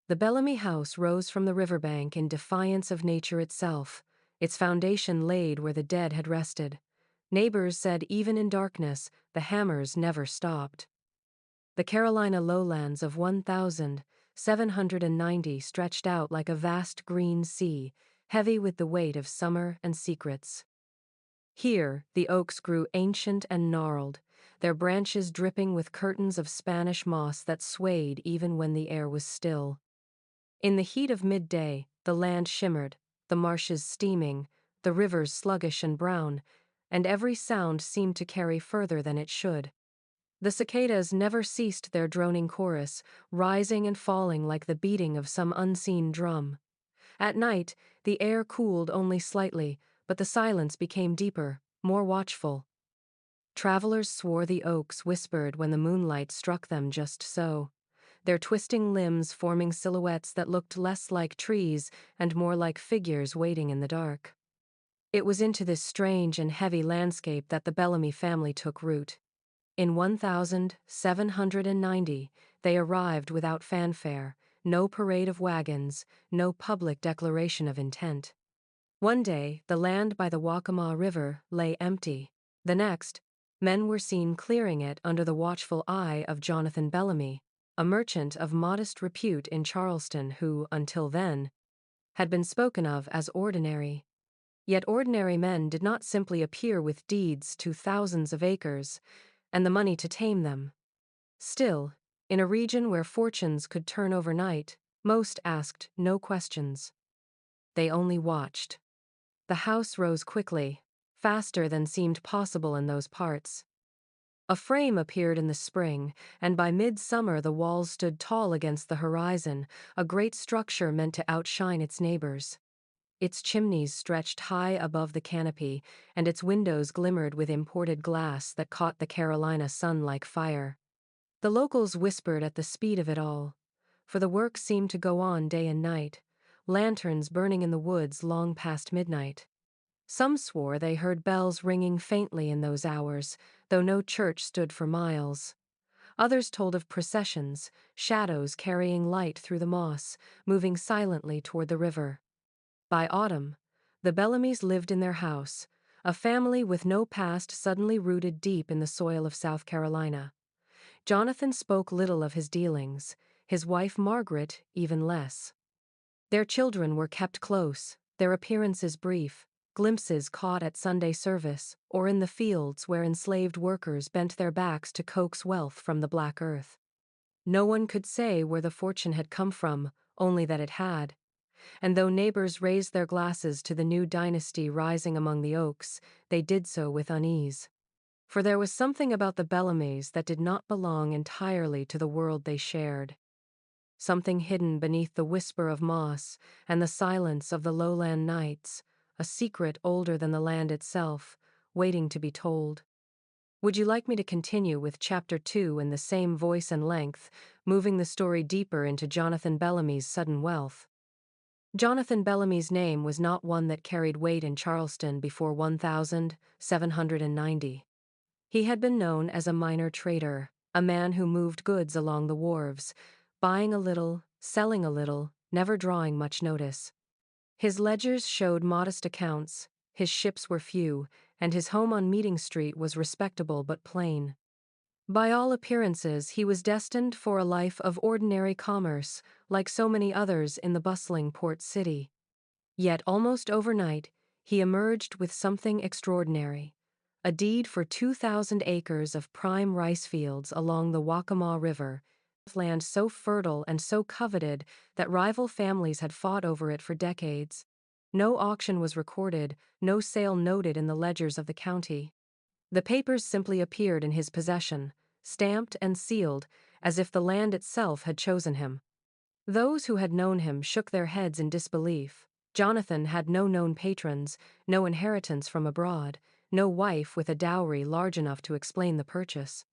The Bellamy house rose from the riverbank in defiance of nature itself, its foundation laid where the dead had rested. Neighbors said even in darkness, the hammers never stopped. The Carolina lowlands of 1,790 stretched out like a vast green sea, heavy with the weight of summer and secrets. Here, the oaks grew ancient and gnarled, their branches dripping with curtains of Spanish moss that swayed even when the air was still. In the heat of midday, the land shimmered, the marshes steaming, the rivers sluggish and brown, and every sound seemed to carry further than it should. The cicadas never ceased their droning chorus, rising and falling like the beating of some unseen drum. At night, the air cooled only slightly, but the silence became deeper, more watchful. Travelers swore the oaks whispered when the moonlight struck them just so, their twisting limbs forming silhouettes that looked less like trees and more like figures waiting in the dark. It was into this strange and heavy landscape that the Bellamy family took root. In 1790, they arrived without fanfare, no parade of wagons, no public declaration of intent. One day, the land by the Waccamaw River lay empty. The next, men were seen clearing it under the watchful eye of Jonathan Bellamy, a merchant of modest repute in Charleston who, until then, had been spoken of as ordinary. Yet ordinary men did not simply appear with deeds to thousands of acres, and the money to tame them. Still, in a region where fortunes could turn overnight, most asked no questions. They only watched. The house rose quickly, faster than seemed possible in those parts. A frame appeared in the spring, and by midsummer the walls stood tall against the horizon, a great structure meant to outshine its neighbors. Its chimneys stretched high above the canopy, and its windows glimmered with imported glass that caught the Carolina sun like fire. The locals whispered at the speed of it all, for the work seemed to go on day and night, lanterns burning in the woods long past midnight. Some swore they heard bells ringing faintly in those hours, though no church stood for miles. Others told of processions, shadows carrying light through the moss, moving silently toward the river. By autumn, the Bellamys lived in their house, a family with no past suddenly rooted deep in the soil of South Carolina. Jonathan spoke little of his dealings, his wife Margaret even less. Their children were kept close, their appearances brief, glimpses caught at Sunday service or in the fields where enslaved workers bent their backs to coax wealth from the black earth. No one could say where the fortune had come from, only that it had. And though neighbors raised their glasses to the new dynasty rising among the oaks, they did so with unease. For there was something about the Bellamys that did not belong entirely to the world they shared. Something hidden beneath the whisper of moss and the silence of the lowland nights, a secret older than the land itself, waiting to be told. Would you like me to continue with Chapter 2 in the same voice and length, moving the story deeper into Jonathan Bellamy's sudden wealth? Jonathan Bellamy's name was not one that carried weight in Charleston before 1790. He had been known as a minor trader, a man who moved goods along the wharves, buying a little, selling a little, never drawing much notice. His ledgers showed modest accounts, his ships were few, and his home on Meeting Street was respectable but plain. By all appearances, he was destined for a life of ordinary commerce, like so many others in the bustling port city. Yet almost overnight, he emerged with something extraordinary. A deed for 2,000 acres of prime rice fields along the Waccamaw River, land so fertile and so coveted that rival families had fought over it for decades. No auction was recorded, no sale noted in the ledgers of the county. The papers simply appeared in his possession, stamped and sealed, as if the land itself had chosen him. Those who had known him shook their heads in disbelief. Jonathan had no known patrons, no inheritance from abroad, no wife with a dowry large enough to explain the purchase.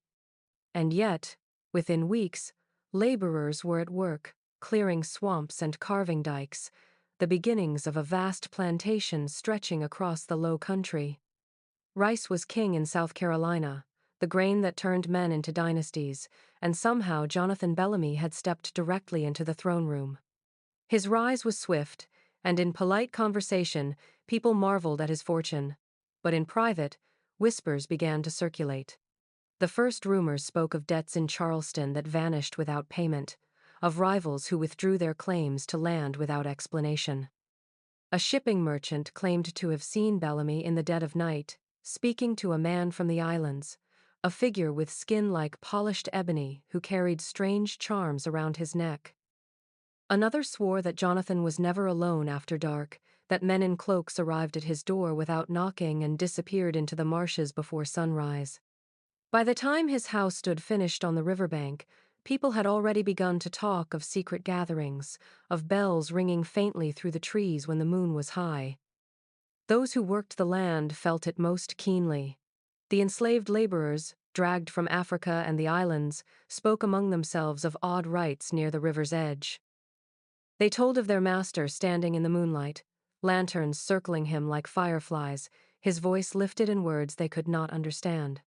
And yet, within weeks, laborers were at work, clearing swamps and carving dikes, the beginnings of a vast plantation stretching across the low country. Rice was king in South Carolina, the grain that turned men into dynasties, and somehow Jonathan Bellamy had stepped directly into the throne room. His rise was swift, and in polite conversation, people marveled at his fortune. But in private, whispers began to circulate. The first rumors spoke of debts in Charleston that vanished without payment, of rivals who withdrew their claims to land without explanation. A shipping merchant claimed to have seen Bellamy in the dead of night, speaking to a man from the islands, a figure with skin like polished ebony who carried strange charms around his neck. Another swore that Jonathan was never alone after dark, that men in cloaks arrived at his door without knocking and disappeared into the marshes before sunrise. By the time his house stood finished on the riverbank, people had already begun to talk of secret gatherings, of bells ringing faintly through the trees when the moon was high. Those who worked the land felt it most keenly. The enslaved laborers, dragged from Africa and the islands, spoke among themselves of odd rites near the river's edge. They told of their master standing in the moonlight, lanterns circling him like fireflies, his voice lifted in words they could not understand.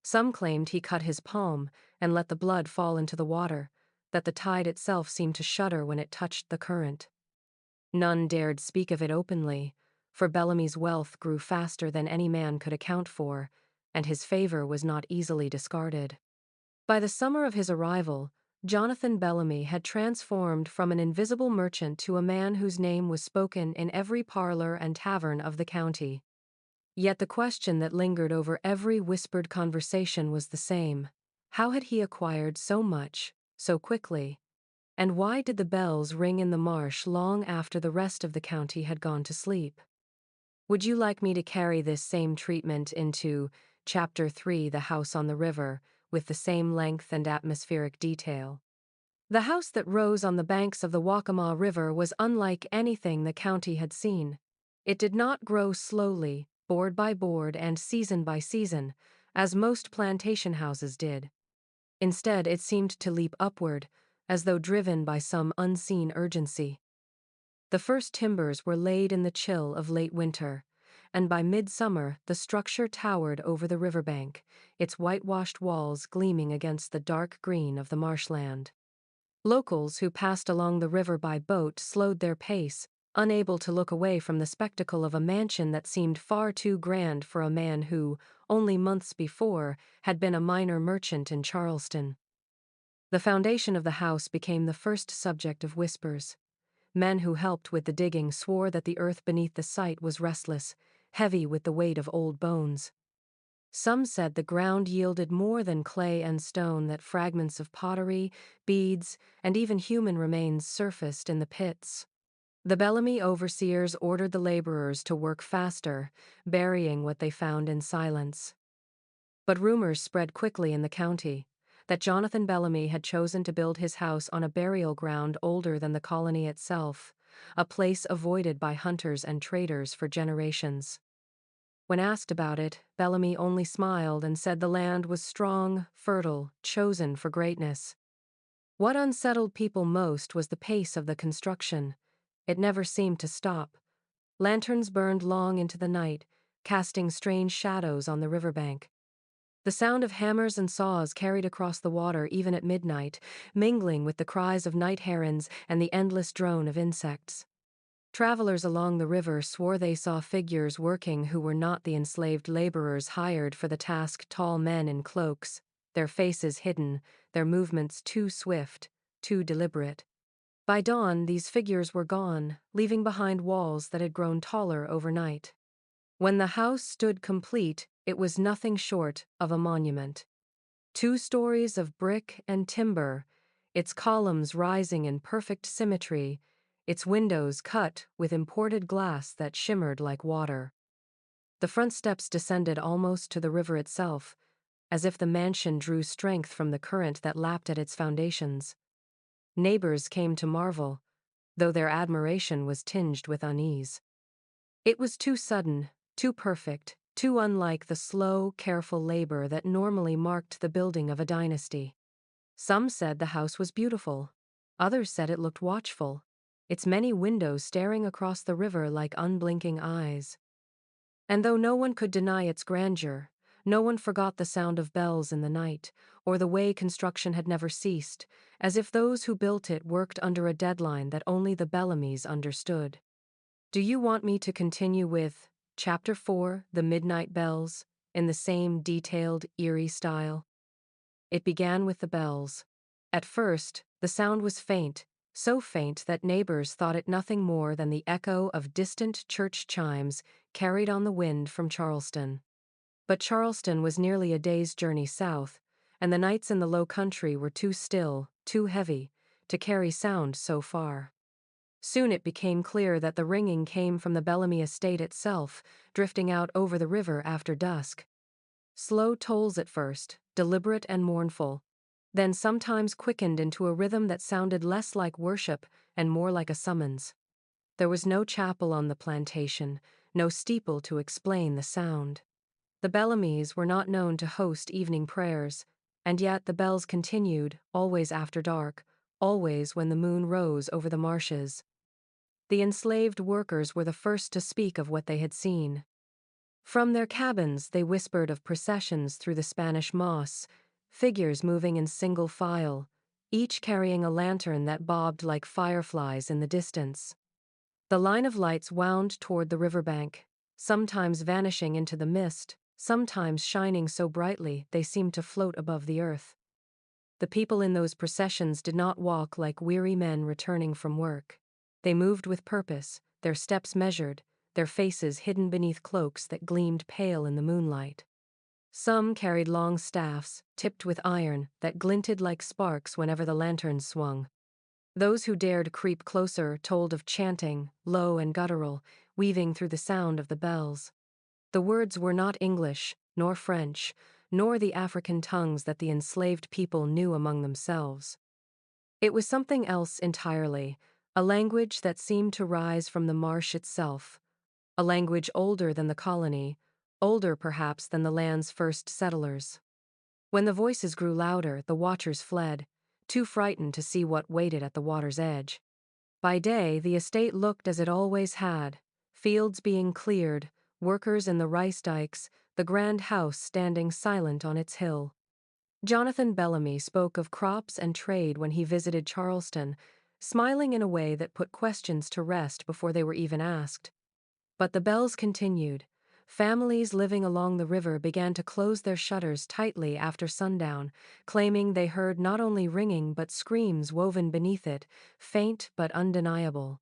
Some claimed he cut his palm and let the blood fall into the water, that the tide itself seemed to shudder when it touched the current. None dared speak of it openly, for Bellamy's wealth grew faster than any man could account for, and his favor was not easily discarded. By the summer of his arrival, Jonathan Bellamy had transformed from an invisible merchant to a man whose name was spoken in every parlor and tavern of the county. Yet the question that lingered over every whispered conversation was the same. How had he acquired so much, so quickly? And why did the bells ring in the marsh long after the rest of the county had gone to sleep? Would you like me to carry this same treatment into Chapter 3, The House on the River, with the same length and atmospheric detail? The house that rose on the banks of the Waccamaw River was unlike anything the county had seen. It did not grow slowly, board by board and season by season, as most plantation houses did. Instead, it seemed to leap upward, as though driven by some unseen urgency. The first timbers were laid in the chill of late winter, and by midsummer the structure towered over the riverbank, its whitewashed walls gleaming against the dark green of the marshland. Locals who passed along the river by boat slowed their pace, unable to look away from the spectacle of a mansion that seemed far too grand for a man who, only months before, had been a minor merchant in Charleston. The foundation of the house became the first subject of whispers. Men who helped with the digging swore that the earth beneath the site was restless, heavy with the weight of old bones. Some said the ground yielded more than clay and stone, that fragments of pottery, beads, and even human remains surfaced in the pits. The Bellamy overseers ordered the laborers to work faster, burying what they found in silence. But rumors spread quickly in the county that Jonathan Bellamy had chosen to build his house on a burial ground older than the colony itself, a place avoided by hunters and traders for generations. When asked about it, Bellamy only smiled and said the land was strong, fertile, chosen for greatness. What unsettled people most was the pace of the construction. It never seemed to stop. Lanterns burned long into the night, casting strange shadows on the riverbank. The sound of hammers and saws carried across the water even at midnight, mingling with the cries of night herons and the endless drone of insects. Travelers along the river swore they saw figures working who were not the enslaved laborers hired for the task, tall men in cloaks, their faces hidden, their movements too swift, too deliberate. By dawn, these figures were gone, leaving behind walls that had grown taller overnight. When the house stood complete, it was nothing short of a monument. 2 stories of brick and timber, its columns rising in perfect symmetry, its windows cut with imported glass that shimmered like water. The front steps descended almost to the river itself, as if the mansion drew strength from the current that lapped at its foundations. Neighbors came to marvel, though their admiration was tinged with unease. It was too sudden, too perfect, too unlike the slow, careful labor that normally marked the building of a dynasty. Some said the house was beautiful. Others said it looked watchful, its many windows staring across the river like unblinking eyes. And though no one could deny its grandeur, No one forgot the sound of bells in the night, or the way construction had never ceased, as if those who built it worked under a deadline that only the Bellamys understood. Do you want me to continue with Chapter 4, The Midnight Bells, in the same detailed, eerie style? It began with the bells. At first, the sound was faint, so faint that neighbors thought it nothing more than the echo of distant church chimes carried on the wind from Charleston. But Charleston was nearly a day's journey south, and the nights in the low country were too still, too heavy, to carry sound so far. Soon it became clear that the ringing came from the Bellamy estate itself, drifting out over the river after dusk. Slow tolls at first, deliberate and mournful, then sometimes quickened into a rhythm that sounded less like worship and more like a summons. There was no chapel on the plantation, no steeple to explain the sound. The Bellamys were not known to host evening prayers, and yet the bells continued, always after dark, always when the moon rose over the marshes. The enslaved workers were the first to speak of what they had seen. From their cabins they whispered of processions through the Spanish moss, figures moving in single file, each carrying a lantern that bobbed like fireflies in the distance. The line of lights wound toward the riverbank, sometimes vanishing into the mist, sometimes shining so brightly they seemed to float above the earth. The people in those processions did not walk like weary men returning from work. They moved with purpose, their steps measured, their faces hidden beneath cloaks that gleamed pale in the moonlight. Some carried long staffs, tipped with iron, that glinted like sparks whenever the lanterns swung. Those who dared creep closer told of chanting, low and guttural, weaving through the sound of the bells. The words were not English, nor French, nor the African tongues that the enslaved people knew among themselves. It was something else entirely, a language that seemed to rise from the marsh itself, a language older than the colony, older perhaps than the land's first settlers. When the voices grew louder, the watchers fled, too frightened to see what waited at the water's edge. By day, the estate looked as it always had, fields being cleared, workers in the rice dikes, the grand house standing silent on its hill. Jonathan Bellamy spoke of crops and trade when he visited Charleston, smiling in a way that put questions to rest before they were even asked. But the bells continued. Families living along the river began to close their shutters tightly after sundown, claiming they heard not only ringing but screams woven beneath it, faint but undeniable.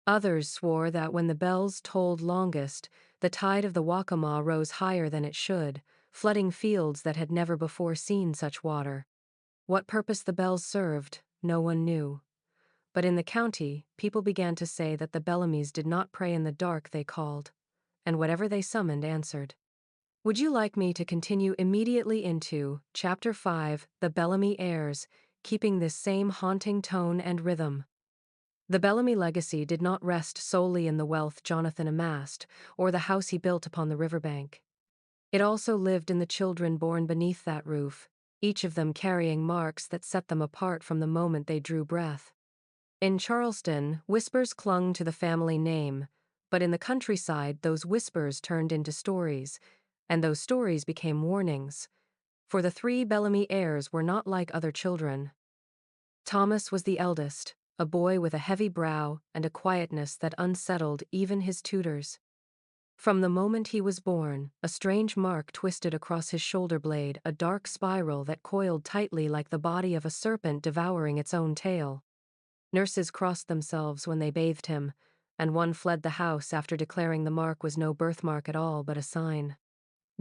Others swore that when the bells tolled longest, the tide of the Waccamaw rose higher than it should, flooding fields that had never before seen such water. What purpose the bells served, no one knew. But in the county, people began to say that the Bellamys did not pray in the dark, they called, and whatever they summoned answered. Would you like me to continue immediately into Chapter 5, The Bellamy Heirs, keeping this same haunting tone and rhythm? The Bellamy legacy did not rest solely in the wealth Jonathan amassed, or the house he built upon the riverbank. It also lived in the children born beneath that roof, each of them carrying marks that set them apart from the moment they drew breath. In Charleston, whispers clung to the family name, but in the countryside those whispers turned into stories, and those stories became warnings. For the three Bellamy heirs were not like other children. Thomas was the eldest, a boy with a heavy brow and a quietness that unsettled even his tutors. From the moment he was born, a strange mark twisted across his shoulder blade, a dark spiral that coiled tightly like the body of a serpent devouring its own tail. Nurses crossed themselves when they bathed him, and one fled the house after declaring the mark was no birthmark at all but a sign.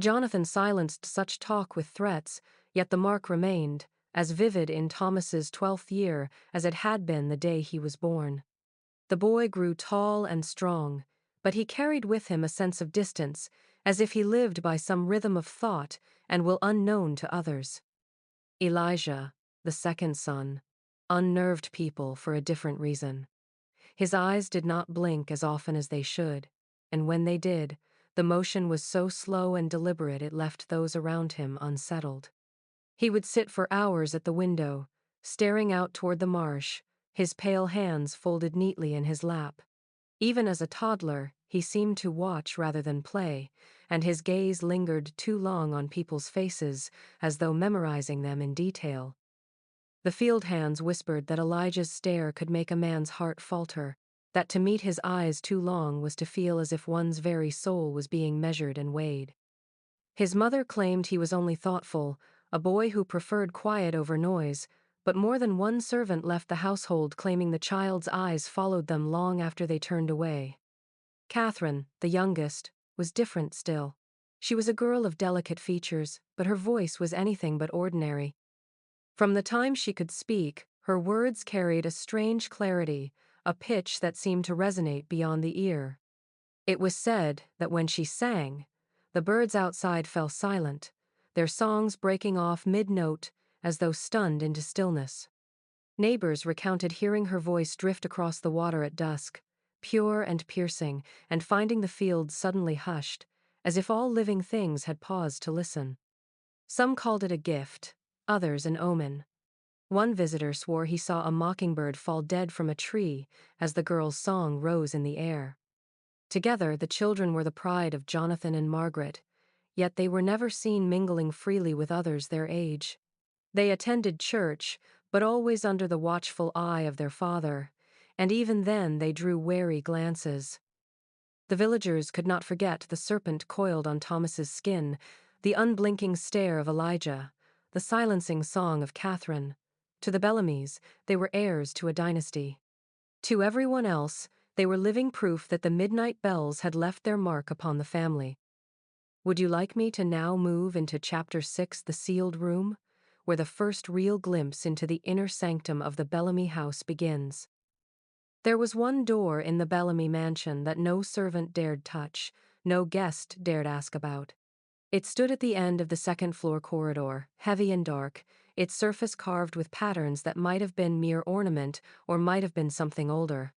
Jonathan silenced such talk with threats, yet the mark remained, as vivid in Thomas's 12th year as it had been the day he was born. The boy grew tall and strong, but he carried with him a sense of distance, as if he lived by some rhythm of thought and will unknown to others. Elijah, the second son, unnerved people for a different reason. His eyes did not blink as often as they should, and when they did, the motion was so slow and deliberate it left those around him unsettled. He would sit for hours at the window, staring out toward the marsh, his pale hands folded neatly in his lap. Even as a toddler, he seemed to watch rather than play, and his gaze lingered too long on people's faces, as though memorizing them in detail. The field hands whispered that Elijah's stare could make a man's heart falter, that to meet his eyes too long was to feel as if one's very soul was being measured and weighed. His mother claimed he was only thoughtful, a boy who preferred quiet over noise, but more than one servant left the household claiming the child's eyes followed them long after they turned away. Catherine, the youngest, was different still. She was a girl of delicate features, but her voice was anything but ordinary. From the time she could speak, her words carried a strange clarity, a pitch that seemed to resonate beyond the ear. It was said that when she sang, the birds outside fell silent, their songs breaking off mid-note as though stunned into stillness. Neighbors recounted hearing her voice drift across the water at dusk, pure and piercing, and finding the fields suddenly hushed, as if all living things had paused to listen. Some called it a gift, others an omen. One visitor swore he saw a mockingbird fall dead from a tree as the girl's song rose in the air. Together, the children were the pride of Jonathan and Margaret, yet they were never seen mingling freely with others their age. They attended church, but always under the watchful eye of their father, and even then they drew wary glances. The villagers could not forget the serpent coiled on Thomas's skin, the unblinking stare of Elijah, the silencing song of Catherine. To the Bellamys, they were heirs to a dynasty. To everyone else, they were living proof that the midnight bells had left their mark upon the family. Would you like me to now move into Chapter 6, The Sealed Room, where the first real glimpse into the inner sanctum of the Bellamy house begins? There was one door in the Bellamy mansion that no servant dared touch, no guest dared ask about. It stood at the end of the second-floor corridor, heavy and dark, its surface carved with patterns that might have been mere ornament or might have been something older.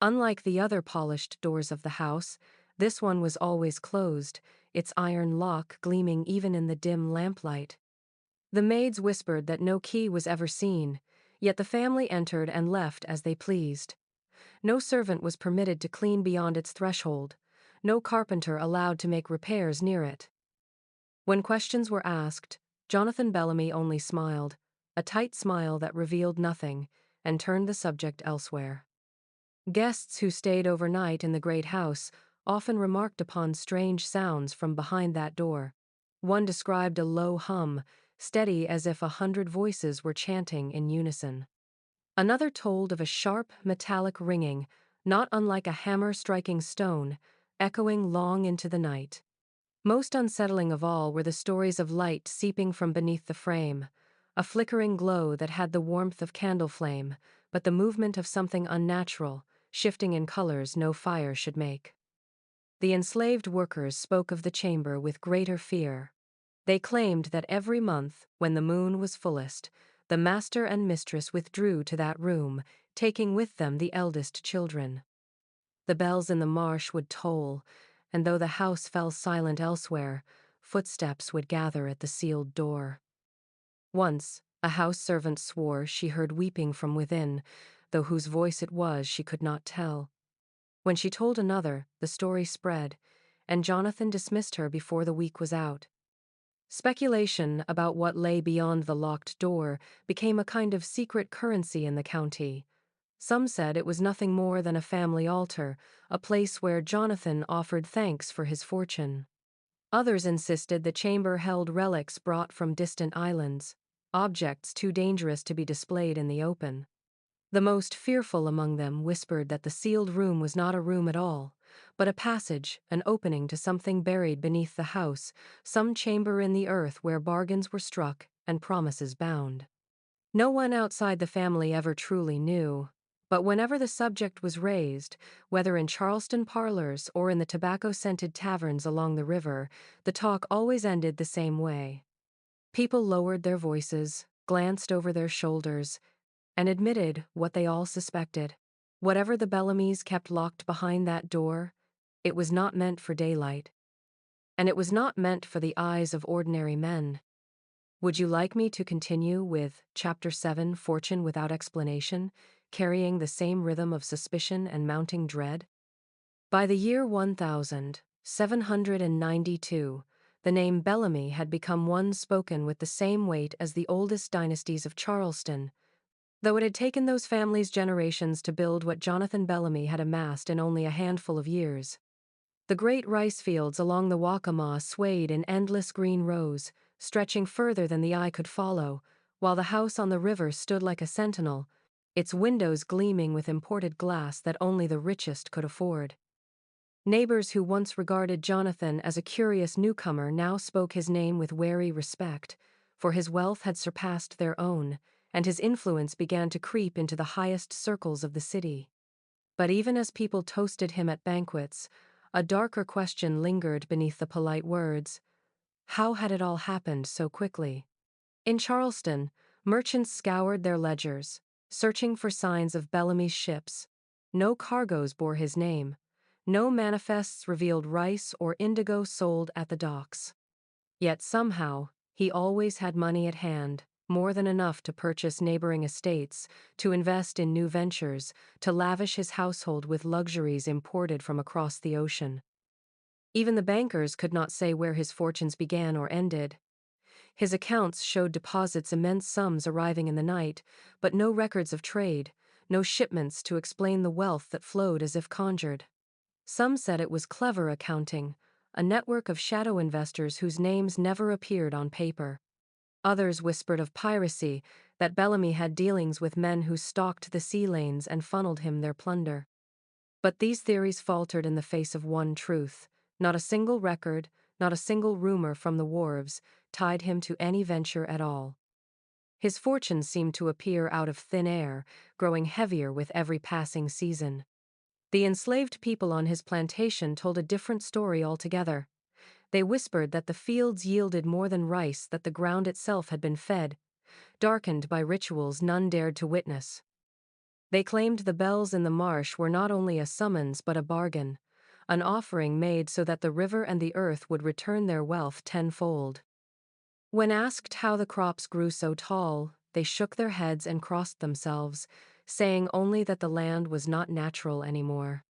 Unlike the other polished doors of the house, this one was always closed, its iron lock gleaming even in the dim lamplight. The maids whispered that no key was ever seen, yet the family entered and left as they pleased. No servant was permitted to clean beyond its threshold, no carpenter allowed to make repairs near it. When questions were asked, Jonathan Bellamy only smiled, a tight smile that revealed nothing, and turned the subject elsewhere. Guests who stayed overnight in the great house often remarked upon strange sounds from behind that door. One described a low hum, steady as if 100 voices were chanting in unison. Another told of a sharp, metallic ringing, not unlike a hammer striking stone, echoing long into the night. Most unsettling of all were the stories of light seeping from beneath the frame, a flickering glow that had the warmth of candle flame, but the movement of something unnatural, shifting in colors no fire should make. The enslaved workers spoke of the chamber with greater fear. They claimed that every month, when the moon was fullest, the master and mistress withdrew to that room, taking with them the eldest children. The bells in the marsh would toll, and though the house fell silent elsewhere, footsteps would gather at the sealed door. Once, a house servant swore she heard weeping from within, though whose voice it was she could not tell. When she told another, the story spread, and Jonathan dismissed her before the week was out. Speculation about what lay beyond the locked door became a kind of secret currency in the county. Some said it was nothing more than a family altar, a place where Jonathan offered thanks for his fortune. Others insisted the chamber held relics brought from distant islands, objects too dangerous to be displayed in the open. The most fearful among them whispered that the sealed room was not a room at all, but a passage, an opening to something buried beneath the house, some chamber in the earth where bargains were struck and promises bound. No one outside the family ever truly knew, but whenever the subject was raised, whether in Charleston parlors or in the tobacco-scented taverns along the river, the talk always ended the same way. People lowered their voices, glanced over their shoulders, and admitted what they all suspected. Whatever the Bellamys kept locked behind that door, it was not meant for daylight. And it was not meant for the eyes of ordinary men. Would you like me to continue with Chapter 7, Fortune Without Explanation, carrying the same rhythm of suspicion and mounting dread? By the year 1792, the name Bellamy had become one spoken with the same weight as the oldest dynasties of Charleston, though it had taken those families generations to build what Jonathan Bellamy had amassed in only a handful of years. The great rice fields along the Waccamaw swayed in endless green rows, stretching further than the eye could follow, while the house on the river stood like a sentinel, its windows gleaming with imported glass that only the richest could afford. Neighbors who once regarded Jonathan as a curious newcomer now spoke his name with wary respect, for his wealth had surpassed their own, and his influence began to creep into the highest circles of the city. But even as people toasted him at banquets, a darker question lingered beneath the polite words. How had it all happened so quickly? In Charleston, merchants scoured their ledgers, searching for signs of Bellamy's ships. No cargoes bore his name. No manifests revealed rice or indigo sold at the docks. Yet somehow, he always had money at hand, more than enough to purchase neighboring estates, to invest in new ventures, to lavish his household with luxuries imported from across the ocean. Even the bankers could not say where his fortunes began or ended. His accounts showed deposits immense sums arriving in the night, but no records of trade, no shipments to explain the wealth that flowed as if conjured. Some said it was clever accounting, a network of shadow investors whose names never appeared on paper. Others whispered of piracy, that Bellamy had dealings with men who stalked the sea lanes and funneled him their plunder. But these theories faltered in the face of one truth. Not a single record, not a single rumor from the wharves, tied him to any venture at all. His fortunes seemed to appear out of thin air, growing heavier with every passing season. The enslaved people on his plantation told a different story altogether. They whispered that the fields yielded more than rice, that the ground itself had been fed, darkened by rituals none dared to witness. They claimed the bells in the marsh were not only a summons but a bargain, an offering made so that the river and the earth would return their wealth tenfold. When asked how the crops grew so tall, they shook their heads and crossed themselves, saying only that the land was not natural anymore.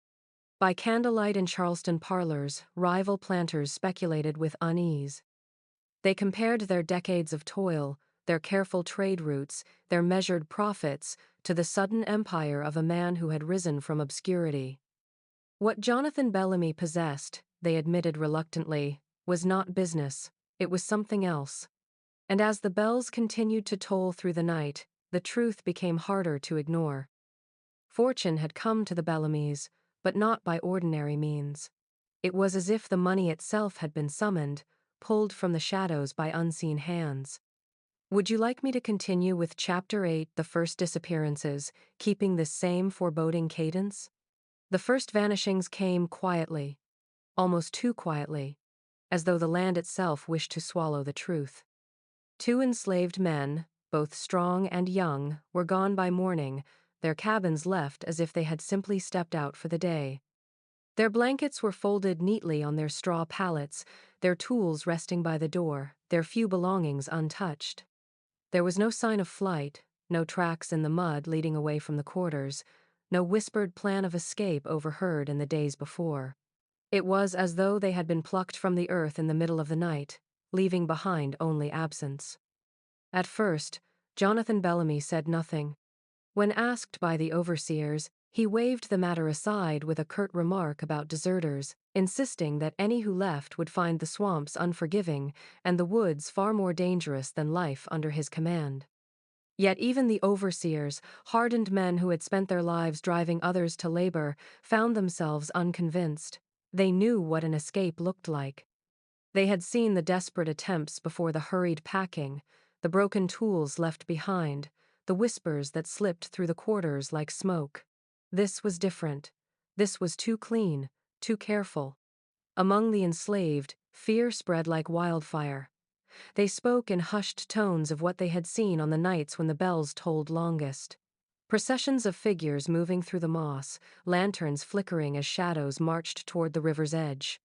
By candlelight in Charleston parlors, rival planters speculated with unease. They compared their decades of toil, their careful trade routes, their measured profits, to the sudden empire of a man who had risen from obscurity. What Jonathan Bellamy possessed, they admitted reluctantly, was not business, it was something else. And as the bells continued to toll through the night, the truth became harder to ignore. Fortune had come to the Bellamys, but not by ordinary means. It was as if the money itself had been summoned, pulled from the shadows by unseen hands. Would you like me to continue with Chapter 8, The First Disappearances, keeping this same foreboding cadence? The first vanishings came quietly, almost too quietly, as though the land itself wished to swallow the truth. Two enslaved men, both strong and young, were gone by morning, their cabins left as if they had simply stepped out for the day. Their blankets were folded neatly on their straw pallets, their tools resting by the door, their few belongings untouched. There was no sign of flight, no tracks in the mud leading away from the quarters, no whispered plan of escape overheard in the days before. It was as though they had been plucked from the earth in the middle of the night, leaving behind only absence. At first, Jonathan Bellamy said nothing. When asked by the overseers, he waved the matter aside with a curt remark about deserters, insisting that any who left would find the swamps unforgiving and the woods far more dangerous than life under his command. Yet even the overseers, hardened men who had spent their lives driving others to labor, found themselves unconvinced. They knew what an escape looked like. They had seen the desperate attempts before the hurried packing, the broken tools left behind, the whispers that slipped through the quarters like smoke. This was different. This was too clean, too careful. Among the enslaved, fear spread like wildfire. They spoke in hushed tones of what they had seen on the nights when the bells tolled longest. Processions of figures moving through the moss, lanterns flickering as shadows marched toward the river's edge.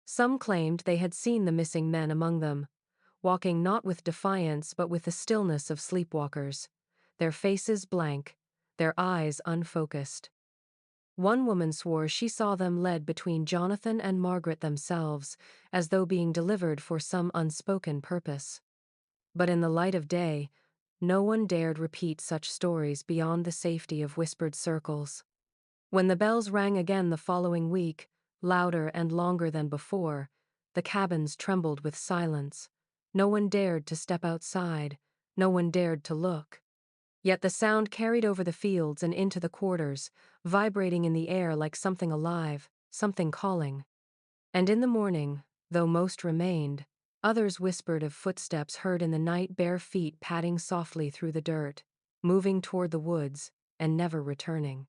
Some claimed they had seen the missing men among them, walking not with defiance but with the stillness of sleepwalkers, their faces blank, their eyes unfocused. One woman swore she saw them led between Jonathan and Margaret themselves, as though being delivered for some unspoken purpose. But in the light of day, no one dared repeat such stories beyond the safety of whispered circles. When the bells rang again the following week, louder and longer than before, the cabins trembled with silence. No one dared to step outside, no one dared to look. Yet the sound carried over the fields and into the quarters, vibrating in the air like something alive, something calling. And in the morning, though most remained, others whispered of footsteps heard in the night, bare feet padding softly through the dirt, moving toward the woods, and never returning.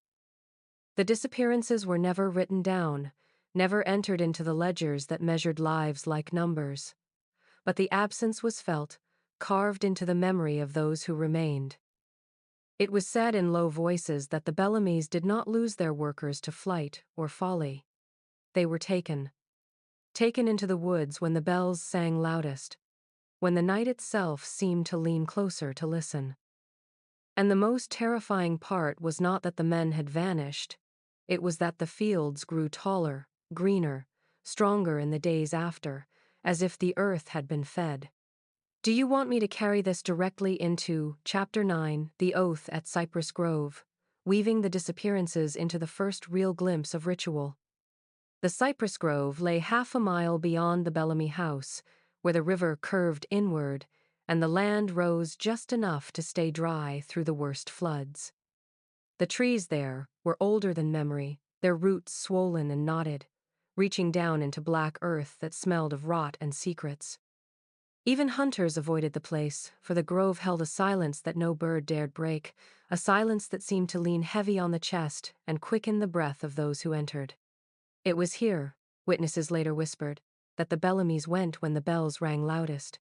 The disappearances were never written down, never entered into the ledgers that measured lives like numbers. But the absence was felt, carved into the memory of those who remained. It was said in low voices that the Bellamys did not lose their workers to flight or folly. They were taken into the woods when the bells sang loudest, when the night itself seemed to lean closer to listen. And the most terrifying part was not that the men had vanished, it was that the fields grew taller, greener, stronger in the days after, as if the earth had been fed. Do you want me to carry this directly into Chapter 9, The Oath at Cypress Grove, weaving the disappearances into the first real glimpse of ritual? The cypress grove lay half a mile beyond the Bellamy house, where the river curved inward, and the land rose just enough to stay dry through the worst floods. The trees there were older than memory, their roots swollen and knotted, reaching down into black earth that smelled of rot and secrets. Even hunters avoided the place, for the grove held a silence that no bird dared break, a silence that seemed to lean heavy on the chest and quicken the breath of those who entered. It was here, witnesses later whispered, that the Bellamys went when the bells rang loudest.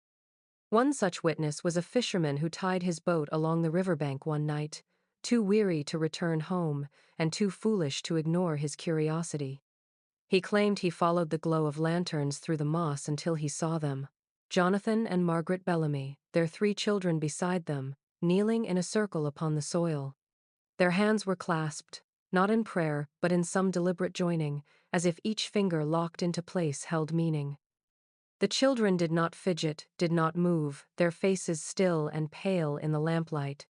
One such witness was a fisherman who tied his boat along the riverbank one night, too weary to return home and too foolish to ignore his curiosity. He claimed he followed the glow of lanterns through the moss until he saw them, Jonathan and Margaret Bellamy, their 3 children beside them, kneeling in a circle upon the soil. Their hands were clasped, not in prayer, but in some deliberate joining, as if each finger locked into place held meaning. The children did not fidget, did not move, their faces still and pale in the lamplight.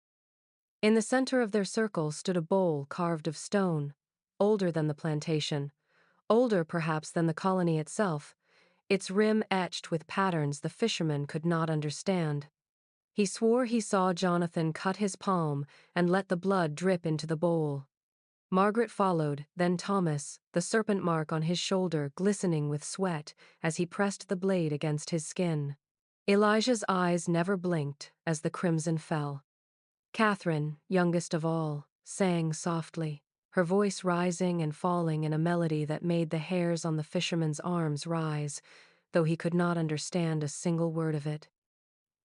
In the center of their circle stood a bowl carved of stone, older than the plantation, older perhaps than the colony itself, its rim etched with patterns the fisherman could not understand. He swore he saw Jonathan cut his palm and let the blood drip into the bowl. Margaret followed, then Thomas, the serpent mark on his shoulder glistening with sweat as he pressed the blade against his skin. Elijah's eyes never blinked as the crimson fell. Catherine, youngest of all, sang softly, her voice rising and falling in a melody that made the hairs on the fisherman's arms rise, though he could not understand a single word of it.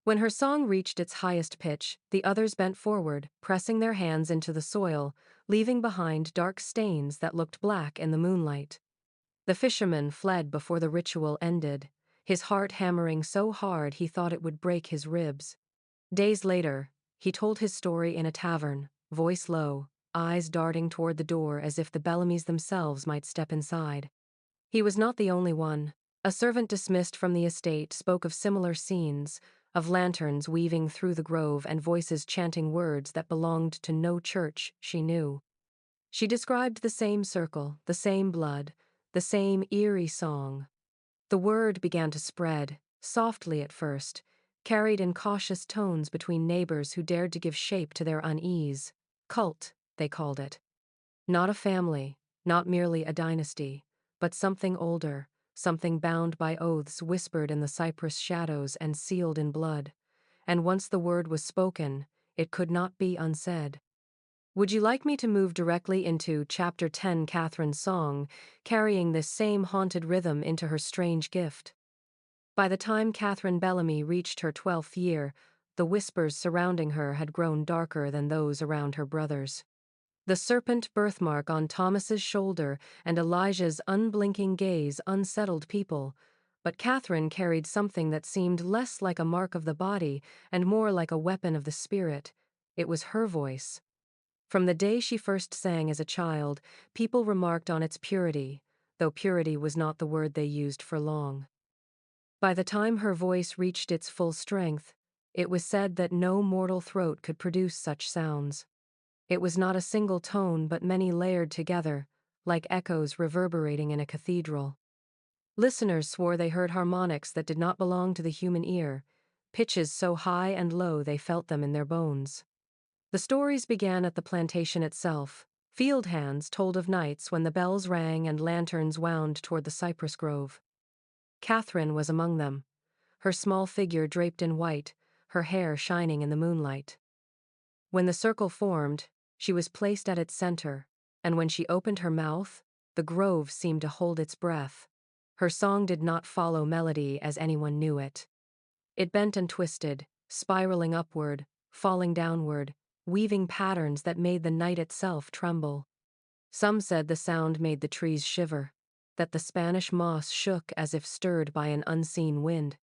When her song reached its highest pitch, the others bent forward, pressing their hands into the soil, leaving behind dark stains that looked black in the moonlight. The fisherman fled before the ritual ended, his heart hammering so hard he thought it would break his ribs. Days later, he told his story in a tavern, voice low, eyes darting toward the door as if the Bellamys themselves might step inside. He was not the only one. A servant dismissed from the estate spoke of similar scenes, of lanterns weaving through the grove and voices chanting words that belonged to no church she knew. She described the same circle, the same blood, the same eerie song. The word began to spread, softly at first, carried in cautious tones between neighbors who dared to give shape to their unease. Cult, they called it. Not a family, not merely a dynasty, but something older, something bound by oaths whispered in the cypress shadows and sealed in blood. And once the word was spoken, it could not be unsaid. Would you like me to move directly into Chapter 10, Catherine's song, carrying this same haunted rhythm into her strange gift? By the time Catherine Bellamy reached her 12th year, the whispers surrounding her had grown darker than those around her brothers. The serpent birthmark on Thomas's shoulder and Elijah's unblinking gaze unsettled people, but Catherine carried something that seemed less like a mark of the body and more like a weapon of the spirit. It was her voice. From the day she first sang as a child, people remarked on its purity, though purity was not the word they used for long. By the time her voice reached its full strength, it was said that no mortal throat could produce such sounds. It was not a single tone but many layered together, like echoes reverberating in a cathedral. Listeners swore they heard harmonics that did not belong to the human ear, pitches so high and low they felt them in their bones. The stories began at the plantation itself. Field hands told of nights when the bells rang and lanterns wound toward the cypress grove. Catherine was among them, her small figure draped in white, her hair shining in the moonlight. When the circle formed, she was placed at its center, and when she opened her mouth, the grove seemed to hold its breath. Her song did not follow melody as anyone knew it. It bent and twisted, spiraling upward, falling downward, weaving patterns that made the night itself tremble. Some said the sound made the trees shiver, that the Spanish moss shook as if stirred by an unseen wind.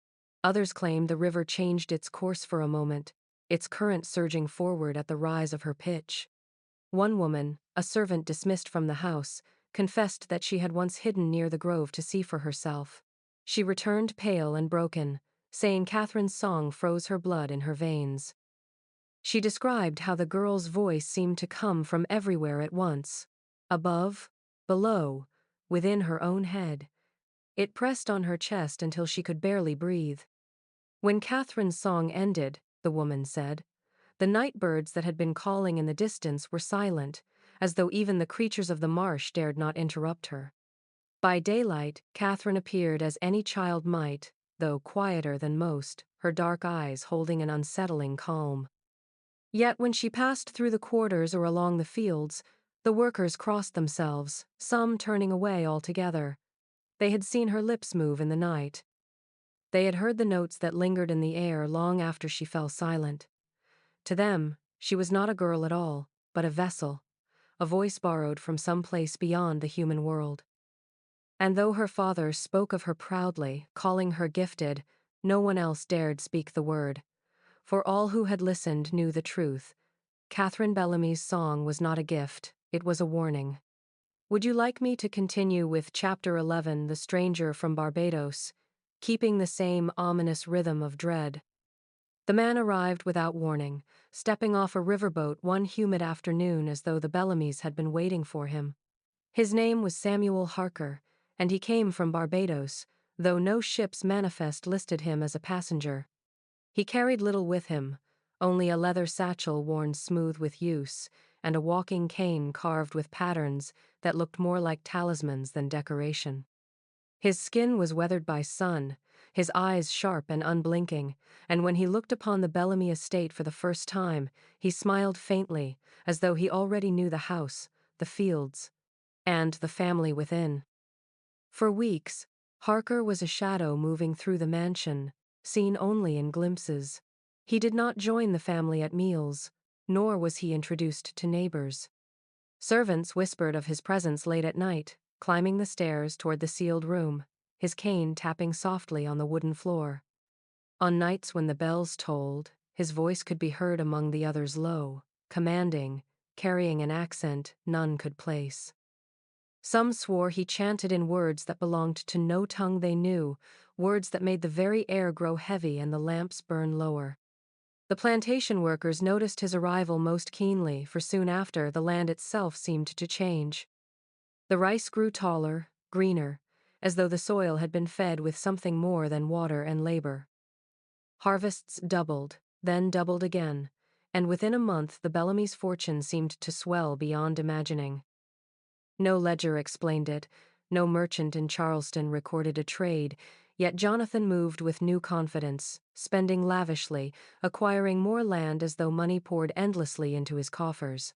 Others claimed the river changed its course for a moment, its current surging forward at the rise of her pitch. One woman, a servant dismissed from the house, confessed that she had once hidden near the grove to see for herself. She returned pale and broken, saying Catherine's song froze her blood in her veins. She described how the girl's voice seemed to come from everywhere at once. Above, below, within her own head. It pressed on her chest until she could barely breathe. When Catherine's song ended, the woman said, the night birds that had been calling in the distance were silent, as though even the creatures of the marsh dared not interrupt her. By daylight, Catherine appeared as any child might, though quieter than most, her dark eyes holding an unsettling calm. Yet when she passed through the quarters or along the fields, the workers crossed themselves, some turning away altogether. They had seen her lips move in the night. They had heard the notes that lingered in the air long after she fell silent. To them, she was not a girl at all, but a vessel, a voice borrowed from some place beyond the human world. And though her father spoke of her proudly, calling her gifted, no one else dared speak the word. For all who had listened knew the truth. Catherine Bellamy's song was not a gift, it was a warning. Would you like me to continue with Chapter 11, The Stranger from Barbados, keeping the same ominous rhythm of dread? The man arrived without warning, stepping off a riverboat one humid afternoon as though the Bellamys had been waiting for him. His name was Samuel Harker, and he came from Barbados, though no ship's manifest listed him as a passenger. He carried little with him, only a leather satchel worn smooth with use, and a walking cane carved with patterns that looked more like talismans than decoration. His skin was weathered by sun, his eyes sharp and unblinking, and when he looked upon the Bellamy estate for the first time, he smiled faintly, as though he already knew the house, the fields, and the family within. For weeks, Harker was a shadow moving through the mansion, seen only in glimpses. He did not join the family at meals, nor was he introduced to neighbors. Servants whispered of his presence late at night, climbing the stairs toward the sealed room, his cane tapping softly on the wooden floor. On nights when the bells tolled, his voice could be heard among the others low, commanding, carrying an accent none could place. Some swore he chanted in words that belonged to no tongue they knew, words that made the very air grow heavy and the lamps burn lower. The plantation workers noticed his arrival most keenly, for soon after the land itself seemed to change. The rice grew taller, greener, as though the soil had been fed with something more than water and labor. Harvests doubled, then doubled again, and within a month the Bellamy's fortune seemed to swell beyond imagining. No ledger explained it, no merchant in Charleston recorded a trade, yet Jonathan moved with new confidence, spending lavishly, acquiring more land as though money poured endlessly into his coffers.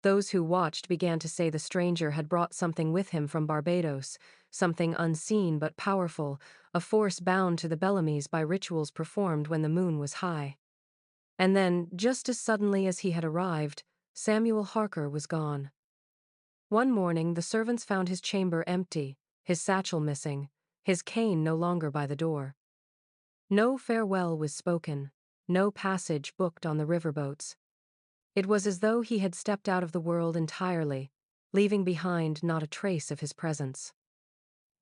Those who watched began to say the stranger had brought something with him from Barbados, something unseen but powerful, a force bound to the Bellamys by rituals performed when the moon was high. And then, just as suddenly as he had arrived, Samuel Harker was gone. One morning the servants found his chamber empty, his satchel missing, his cane no longer by the door. No farewell was spoken, no passage booked on the riverboats. It was as though he had stepped out of the world entirely, leaving behind not a trace of his presence.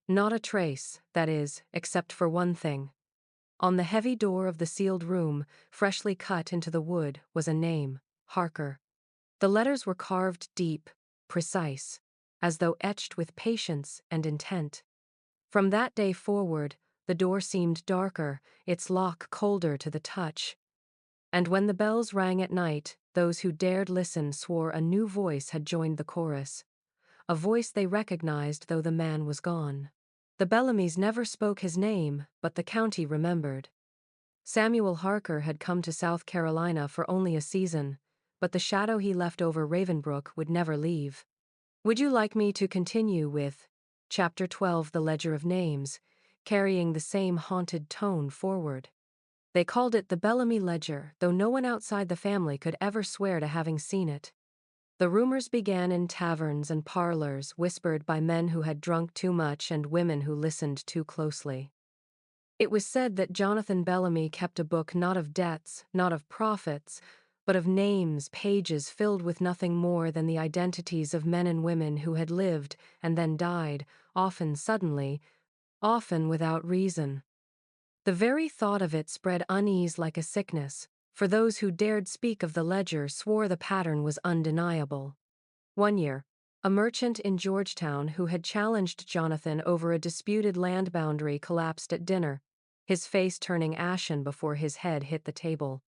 Not a trace, that is, except for one thing. On the heavy door of the sealed room, freshly cut into the wood, was a name, Harker. The letters were carved deep, precise, as though etched with patience and intent. From that day forward, the door seemed darker, its lock colder to the touch. And when the bells rang at night, those who dared listen swore a new voice had joined the chorus. A voice they recognized though the man was gone. The Bellamys never spoke his name, but the county remembered. Samuel Harker had come to South Carolina for only a season, but the shadow he left over Ravenbrook would never leave. Would you like me to continue with Chapter 12, The Ledger of Names, carrying the same haunted tone forward? They called it the Bellamy Ledger, though no one outside the family could ever swear to having seen it. The rumors began in taverns and parlors, whispered by men who had drunk too much and women who listened too closely. It was said that Jonathan Bellamy kept a book not of debts, not of profits, but of names, pages filled with nothing more than the identities of men and women who had lived and then died, often suddenly, often without reason. The very thought of it spread unease like a sickness, for those who dared speak of the ledger swore the pattern was undeniable. One year, a merchant in Georgetown who had challenged Jonathan over a disputed land boundary collapsed at dinner, his face turning ashen before his head hit the table.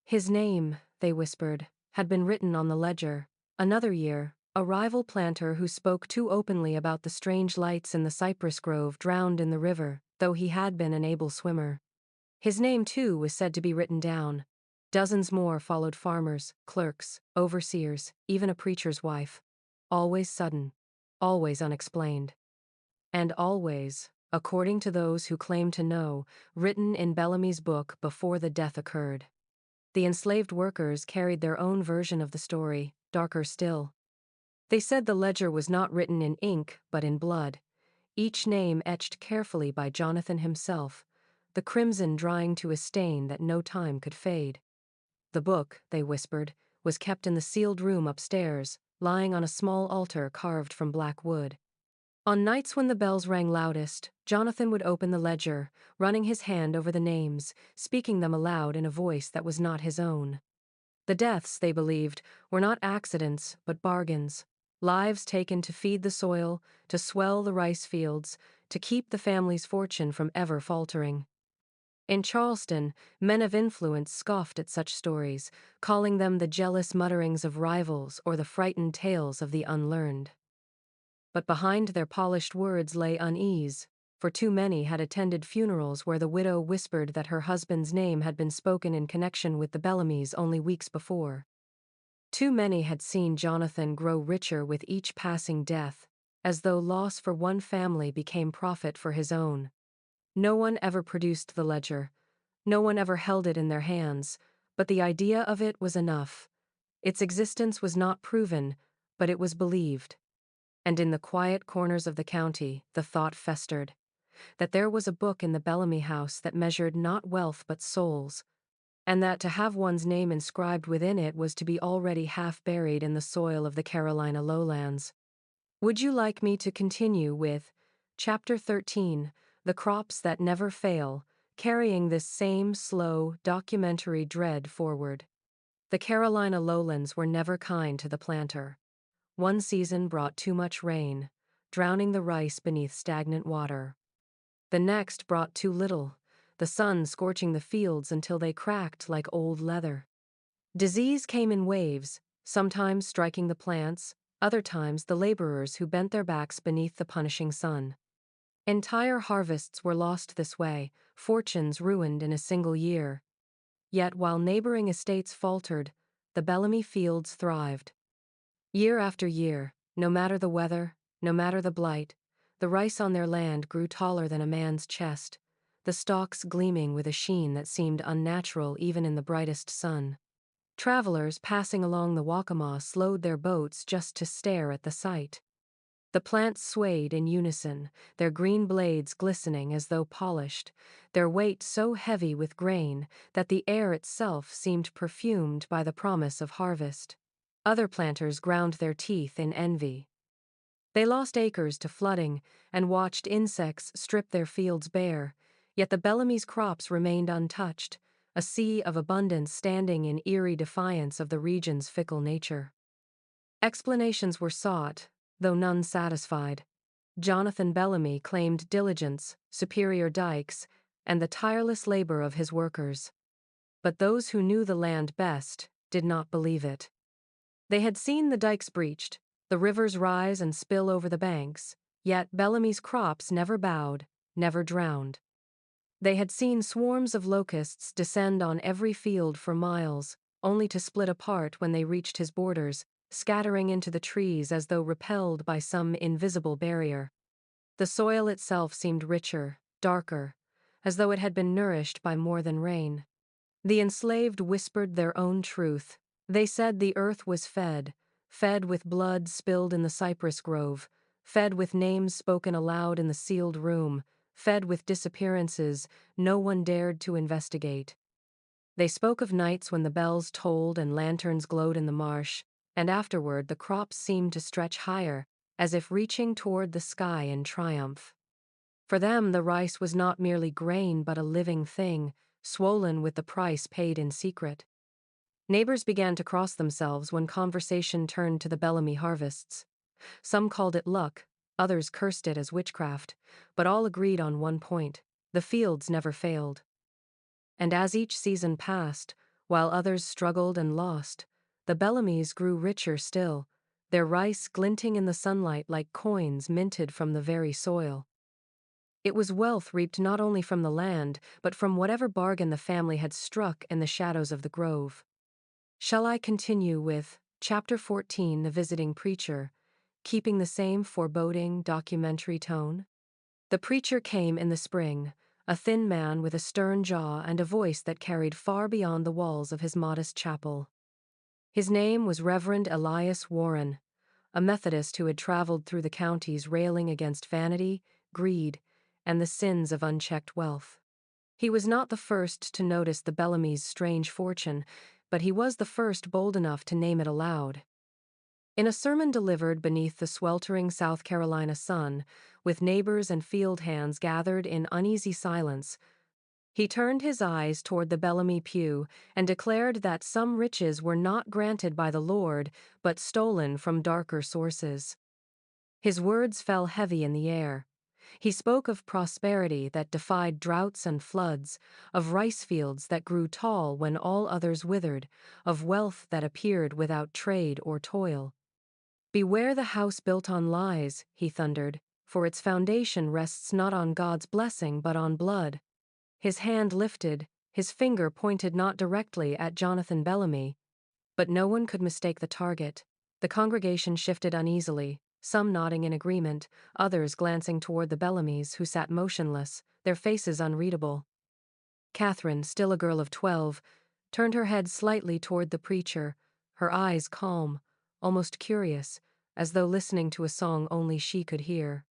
His name, they whispered, had been written on the ledger. Another year, a rival planter who spoke too openly about the strange lights in the cypress grove drowned in the river, though he had been an able swimmer. His name, too, was said to be written down. Dozens more followed: farmers, clerks, overseers, even a preacher's wife. Always sudden, always unexplained. And always, according to those who claimed to know, written in Bellamy's book before the death occurred. The enslaved workers carried their own version of the story, darker still. They said the ledger was not written in ink, but in blood, each name etched carefully by Jonathan himself, the crimson drying to a stain that no time could fade. The book, they whispered, was kept in the sealed room upstairs, lying on a small altar carved from black wood. On nights when the bells rang loudest, Jonathan would open the ledger, running his hand over the names, speaking them aloud in a voice that was not his own. The deaths, they believed, were not accidents, but bargains. Lives taken to feed the soil, to swell the rice fields, to keep the family's fortune from ever faltering. In Charleston, men of influence scoffed at such stories, calling them the jealous mutterings of rivals or the frightened tales of the unlearned. But behind their polished words lay unease, for too many had attended funerals where the widow whispered that her husband's name had been spoken in connection with the Bellamys only weeks before. Too many had seen Jonathan grow richer with each passing death, as though loss for one family became profit for his own. No one ever produced the ledger. No one ever held it in their hands, but the idea of it was enough. Its existence was not proven, but it was believed. And in the quiet corners of the county, the thought festered, that there was a book in the Bellamy house that measured not wealth but souls, and that to have one's name inscribed within it was to be already half buried in the soil of the Carolina lowlands. Would you like me to continue with Chapter 13, The Crops That Never Fail, carrying this same slow, documentary dread forward? The Carolina lowlands were never kind to the planter. One season brought too much rain, drowning the rice beneath stagnant water. The next brought too little, the sun scorching the fields until they cracked like old leather. Disease came in waves, sometimes striking the plants, other times the laborers who bent their backs beneath the punishing sun. Entire harvests were lost this way, fortunes ruined in a single year. Yet while neighboring estates faltered, the Bellamy fields thrived. Year after year, no matter the weather, no matter the blight, the rice on their land grew taller than a man's chest, the stalks gleaming with a sheen that seemed unnatural even in the brightest sun. Travelers passing along the Waccamaw slowed their boats just to stare at the sight. The plants swayed in unison, their green blades glistening as though polished, their weight so heavy with grain that the air itself seemed perfumed by the promise of harvest. Other planters ground their teeth in envy. They lost acres to flooding and watched insects strip their fields bare, yet the Bellamys crops remained untouched, a sea of abundance standing in eerie defiance of the region's fickle nature. Explanations were sought, though none satisfied. Jonathan Bellamy claimed diligence, superior dikes, and the tireless labor of his workers. But those who knew the land best did not believe it. They had seen the dikes breached, the rivers rise and spill over the banks, yet Bellamy's crops never bowed, never drowned. They had seen swarms of locusts descend on every field for miles, only to split apart when they reached his borders, scattering into the trees as though repelled by some invisible barrier. The soil itself seemed richer, darker, as though it had been nourished by more than rain. The enslaved whispered their own truth. They said the earth was fed with blood spilled in the cypress grove, fed with names spoken aloud in the sealed room, fed with disappearances no one dared to investigate. They spoke of nights when the bells tolled and lanterns glowed in the marsh, and afterward the crops seemed to stretch higher, as if reaching toward the sky in triumph. For them, the rice was not merely grain but a living thing, swollen with the price paid in secret. Neighbors began to cross themselves when conversation turned to the Bellamy harvests. Some called it luck, others cursed it as witchcraft, but all agreed on one point: the fields never failed. And as each season passed, while others struggled and lost, the Bellamys grew richer still, their rice glinting in the sunlight like coins minted from the very soil. It was wealth reaped not only from the land, but from whatever bargain the family had struck in the shadows of the grove. Shall I continue with Chapter 14, The Visiting Preacher, keeping the same foreboding documentary tone? The preacher came in the spring, a thin man with a stern jaw and a voice that carried far beyond the walls of his modest chapel. His name was Reverend Elias Warren, a Methodist who had traveled through the counties railing against vanity, greed, and the sins of unchecked wealth. He was not the first to notice the Bellamy's strange fortune, but he was the first bold enough to name it aloud. In a sermon delivered beneath the sweltering South Carolina sun, with neighbors and field hands gathered in uneasy silence, he turned his eyes toward the Bellamy pew and declared that some riches were not granted by the Lord, but stolen from darker sources. His words fell heavy in the air. He spoke of prosperity that defied droughts and floods, of rice fields that grew tall when all others withered, of wealth that appeared without trade or toil. "Beware the house built on lies," he thundered, "for its foundation rests not on God's blessing but on blood." His hand lifted, his finger pointed not directly at Jonathan Bellamy, but no one could mistake the target. The congregation shifted uneasily, some nodding in agreement, others glancing toward the Bellamys, who sat motionless, their faces unreadable. Catherine, still a girl of 12, turned her head slightly toward the preacher, her eyes calm, almost curious, as though listening to a song only she could hear.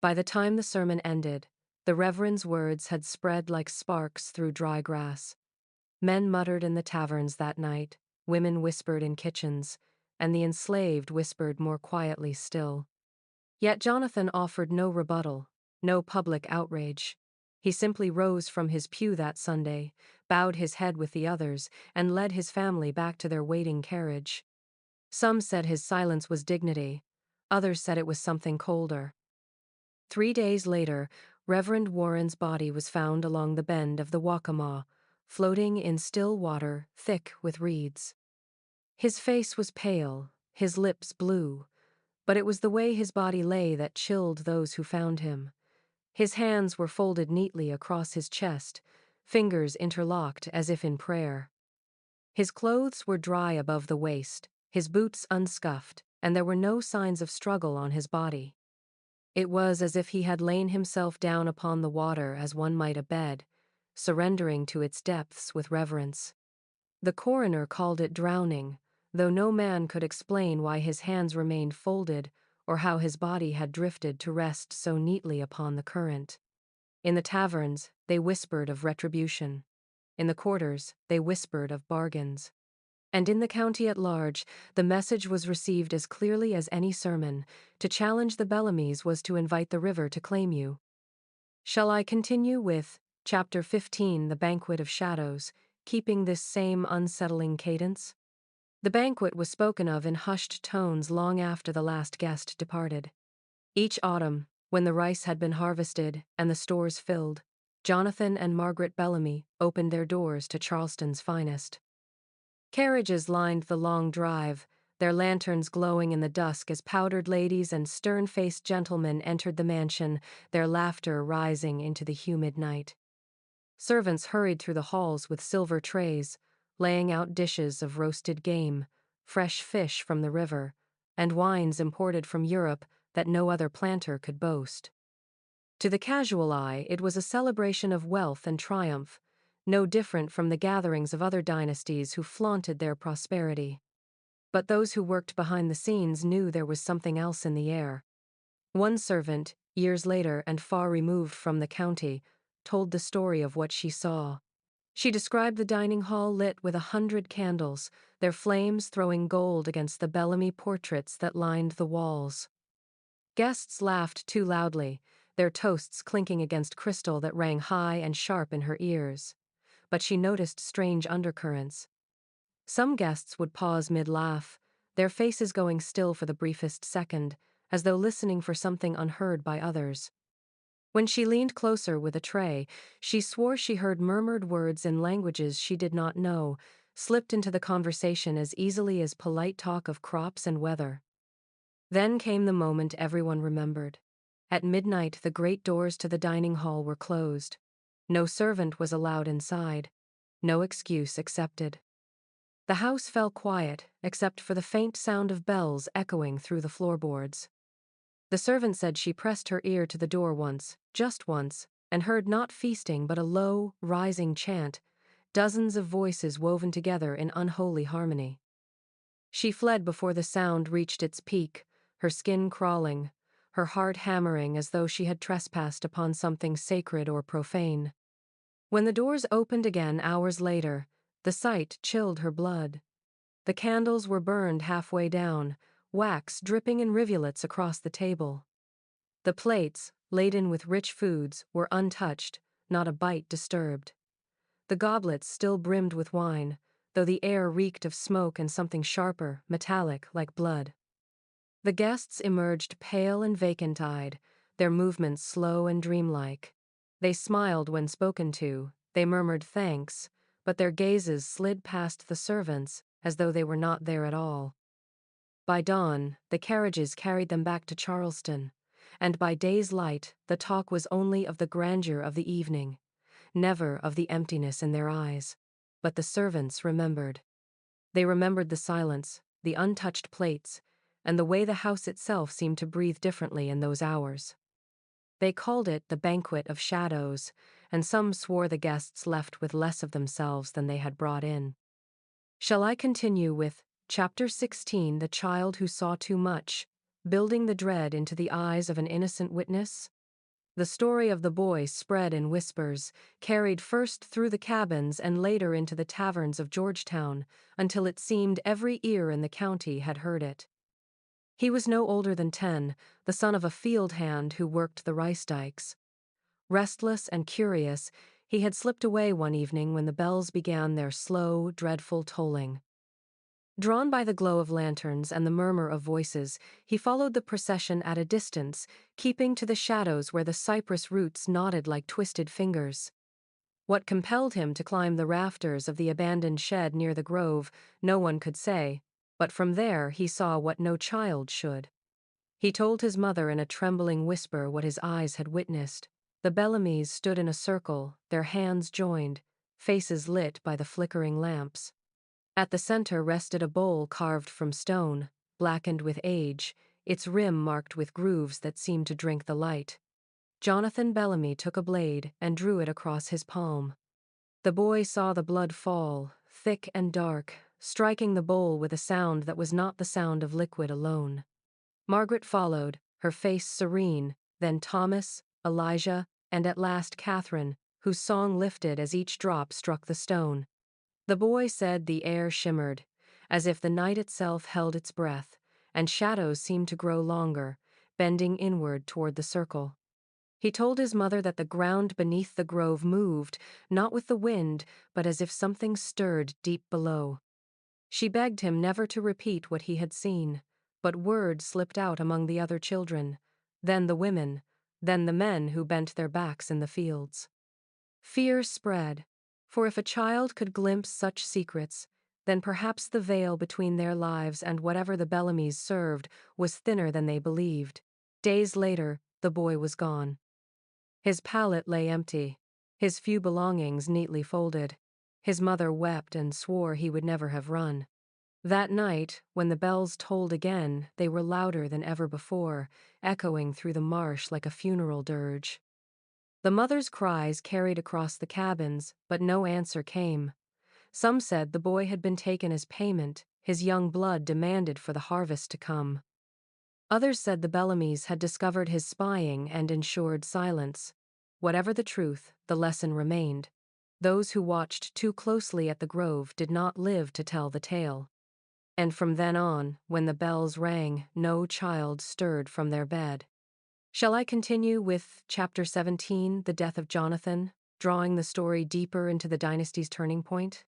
By the time the sermon ended, the Reverend's words had spread like sparks through dry grass. Men muttered in the taverns that night, women whispered in kitchens, and the enslaved whispered more quietly still. Yet Jonathan offered no rebuttal, no public outrage. He simply rose from his pew that Sunday, bowed his head with the others, and led his family back to their waiting carriage. Some said his silence was dignity, others said it was something colder. 3 days later, Reverend Warren's body was found along the bend of the Waccamaw, floating in still water thick with reeds. His face was pale, his lips blue, but it was the way his body lay that chilled those who found him. His hands were folded neatly across his chest, fingers interlocked as if in prayer. His clothes were dry above the waist, his boots unscuffed, and there were no signs of struggle on his body. It was as if he had lain himself down upon the water as one might a bed, surrendering to its depths with reverence. The coroner called it drowning, though no man could explain why his hands remained folded or how his body had drifted to rest so neatly upon the current. In the taverns, they whispered of retribution. In the quarters, they whispered of bargains. And in the county at large, the message was received as clearly as any sermon: to challenge the Bellamys was to invite the river to claim you. Shall I continue with Chapter 15, The Banquet of Shadows, keeping this same unsettling cadence? The banquet was spoken of in hushed tones long after the last guest departed. Each autumn, when the rice had been harvested and the stores filled, Jonathan and Margaret Bellamy opened their doors to Charleston's finest. Carriages lined the long drive, their lanterns glowing in the dusk as powdered ladies and stern-faced gentlemen entered the mansion, their laughter rising into the humid night. Servants hurried through the halls with silver trays, laying out dishes of roasted game, fresh fish from the river, and wines imported from Europe that no other planter could boast. To the casual eye, it was a celebration of wealth and triumph, no different from the gatherings of other dynasties who flaunted their prosperity. But those who worked behind the scenes knew there was something else in the air. One servant, years later and far removed from the county, told the story of what she saw. She described the dining hall lit with 100 candles, their flames throwing gold against the Bellamy portraits that lined the walls. Guests laughed too loudly, their toasts clinking against crystal that rang high and sharp in her ears. But she noticed strange undercurrents. Some guests would pause mid-laugh, their faces going still for the briefest second, as though listening for something unheard by others. When she leaned closer with a tray, she swore she heard murmured words in languages she did not know, slipped into the conversation as easily as polite talk of crops and weather. Then came the moment everyone remembered. At midnight, the great doors to the dining hall were closed. No servant was allowed inside. No excuse accepted. The house fell quiet, except for the faint sound of bells echoing through the floorboards. The servant said she pressed her ear to the door once, just once, and heard not feasting but a low, rising chant, dozens of voices woven together in unholy harmony. She fled before the sound reached its peak, her skin crawling, her heart hammering as though she had trespassed upon something sacred or profane. When the doors opened again hours later, the sight chilled her blood. The candles were burned halfway down, wax dripping in rivulets across the table. The plates, laden with rich foods, were untouched, not a bite disturbed. The goblets still brimmed with wine, though the air reeked of smoke and something sharper, metallic, like blood. The guests emerged pale and vacant-eyed, their movements slow and dreamlike. They smiled when spoken to, they murmured thanks, but their gazes slid past the servants as though they were not there at all. By dawn, the carriages carried them back to Charleston, and by day's light, the talk was only of the grandeur of the evening, never of the emptiness in their eyes. But the servants remembered. They remembered the silence, the untouched plates, and the way the house itself seemed to breathe differently in those hours. They called it the Banquet of Shadows, and some swore the guests left with less of themselves than they had brought in. Shall I continue with Chapter 16, The Child Who Saw Too Much, building the dread into the eyes of an innocent witness? The story of the boy spread in whispers, carried first through the cabins and later into the taverns of Georgetown, until it seemed every ear in the county had heard it. He was no older than 10, the son of a field hand who worked the rice dikes. Restless and curious, he had slipped away one evening when the bells began their slow, dreadful tolling. Drawn by the glow of lanterns and the murmur of voices, he followed the procession at a distance, keeping to the shadows where the cypress roots nodded like twisted fingers. What compelled him to climb the rafters of the abandoned shed near the grove, no one could say, but from there he saw what no child should. He told his mother in a trembling whisper what his eyes had witnessed. The Bellamys stood in a circle, their hands joined, faces lit by the flickering lamps. At the center rested a bowl carved from stone, blackened with age, its rim marked with grooves that seemed to drink the light. Jonathan Bellamy took a blade and drew it across his palm. The boy saw the blood fall, thick and dark, striking the bowl with a sound that was not the sound of liquid alone. Margaret followed, her face serene, then Thomas, Elijah, and at last Catherine, whose song lifted as each drop struck the stone. The boy said the air shimmered, as if the night itself held its breath, and shadows seemed to grow longer, bending inward toward the circle. He told his mother that the ground beneath the grove moved, not with the wind, but as if something stirred deep below. She begged him never to repeat what he had seen, but words slipped out among the other children, then the women, then the men who bent their backs in the fields. Fear spread, for if a child could glimpse such secrets, then perhaps the veil between their lives and whatever the Bellamys served was thinner than they believed. Days later, the boy was gone. His pallet lay empty, his few belongings neatly folded. His mother wept and swore he would never have run. That night, when the bells tolled again, they were louder than ever before, echoing through the marsh like a funeral dirge. The mother's cries carried across the cabins, but no answer came. Some said the boy had been taken as payment, his young blood demanded for the harvest to come. Others said the Bellamys had discovered his spying and ensured silence. Whatever the truth, the lesson remained. Those who watched too closely at the grove did not live to tell the tale. And from then on, when the bells rang, no child stirred from their bed. Shall I continue with Chapter 17, The Death of Jonathan, drawing the story deeper into the dynasty's turning point?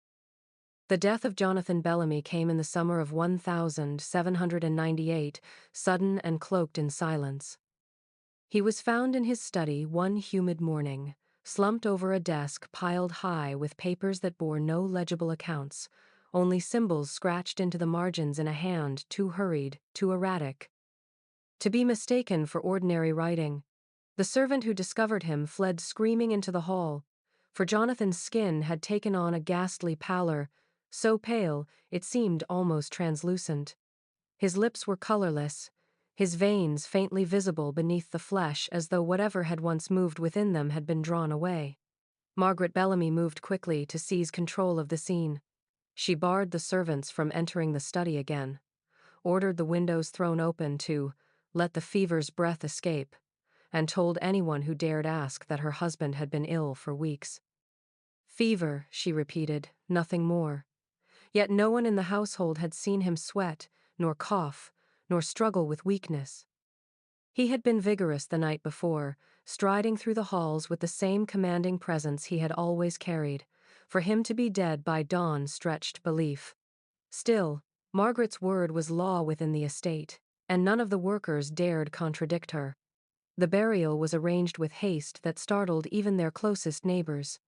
The death of Jonathan Bellamy came in the summer of 1798, sudden and cloaked in silence. He was found in his study one humid morning, slumped over a desk piled high with papers that bore no legible accounts, only symbols scratched into the margins in a hand too hurried, too erratic to be mistaken for ordinary writing. The servant who discovered him fled screaming into the hall, for Jonathan's skin had taken on a ghastly pallor, so pale it seemed almost translucent. His lips were colorless, his veins faintly visible beneath the flesh as though whatever had once moved within them had been drawn away. Margaret Bellamy moved quickly to seize control of the scene. She barred the servants from entering the study again, ordered the windows thrown open to let the fever's breath escape, and told anyone who dared ask that her husband had been ill for weeks. Fever, she repeated, nothing more. Yet no one in the household had seen him sweat, nor cough, nor struggle with weakness. He had been vigorous the night before, striding through the halls with the same commanding presence he had always carried. For him to be dead by dawn stretched belief. Still, Margaret's word was law within the estate, and none of the workers dared contradict her. The burial was arranged with haste that startled even their closest neighbors.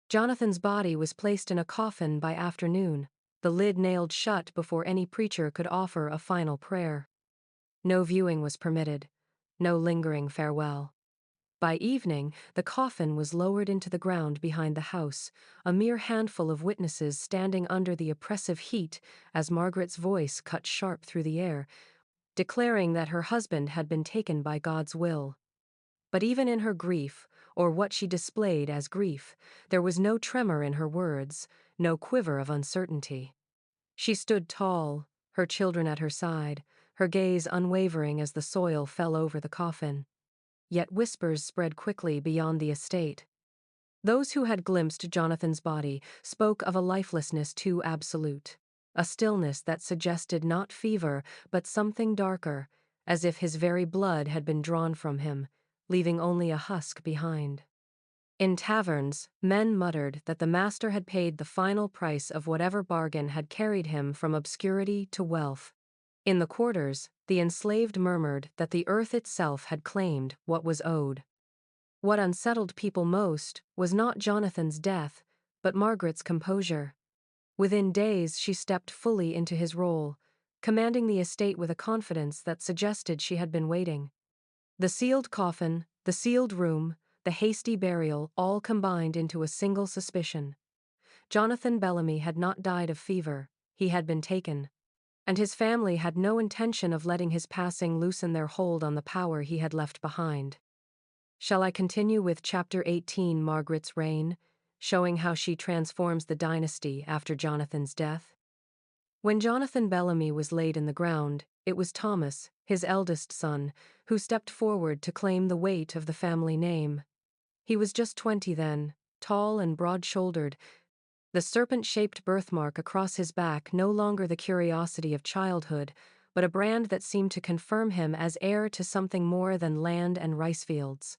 Jonathan's body was placed in a coffin by afternoon, the lid nailed shut before any preacher could offer a final prayer. No viewing was permitted, no lingering farewell. By evening, the coffin was lowered into the ground behind the house, a mere handful of witnesses standing under the oppressive heat as Margaret's voice cut sharp through the air, declaring that her husband had been taken by God's will. But even in her grief, or what she displayed as grief, there was no tremor in her words, no quiver of uncertainty. She stood tall, her children at her side, her gaze unwavering as the soil fell over the coffin. Yet whispers spread quickly beyond the estate. Those who had glimpsed Jonathan's body spoke of a lifelessness too absolute, a stillness that suggested not fever but something darker, as if his very blood had been drawn from him, leaving only a husk behind. In taverns, men muttered that the master had paid the final price of whatever bargain had carried him from obscurity to wealth. In the quarters, the enslaved murmured that the earth itself had claimed what was owed. What unsettled people most was not Jonathan's death, but Margaret's composure. Within days she stepped fully into his role, commanding the estate with a confidence that suggested she had been waiting. The sealed coffin, the sealed room, the hasty burial all combined into a single suspicion. Jonathan Bellamy had not died of fever, he had been taken. And his family had no intention of letting his passing loosen their hold on the power he had left behind. Shall I continue with Chapter 18, Margaret's Reign, showing how she transforms the dynasty after Jonathan's death? When Jonathan Bellamy was laid in the ground, It was Thomas, his eldest son, who stepped forward to claim the weight of the family name. He was just 20 then, tall and broad-shouldered, the serpent-shaped birthmark across his back no longer the curiosity of childhood, but a brand that seemed to confirm him as heir to something more than land and rice fields.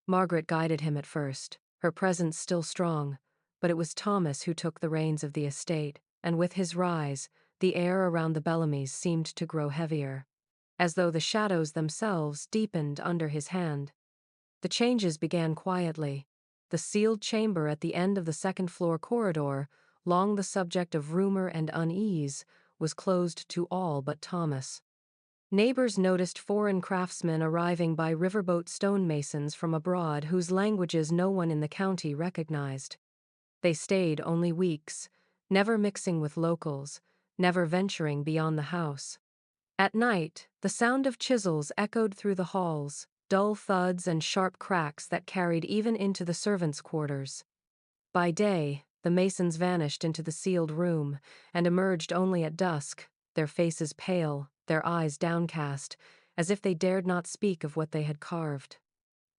Margaret guided him at first, her presence still strong, but it was Thomas who took the reins of the estate, and with his rise, the air around the Bellamys seemed to grow heavier, as though the shadows themselves deepened under his hand. The changes began quietly. The sealed chamber at the end of the second-floor corridor, long the subject of rumor and unease, was closed to all but Thomas. Neighbors noticed foreign craftsmen arriving by riverboat stonemasons from abroad whose languages no one in the county recognized. They stayed only weeks, never mixing with locals, never venturing beyond the house. At night, the sound of chisels echoed through the halls, dull thuds and sharp cracks that carried even into the servants' quarters. By day, the masons vanished into the sealed room and emerged only at dusk, their faces pale, their eyes downcast, as if they dared not speak of what they had carved.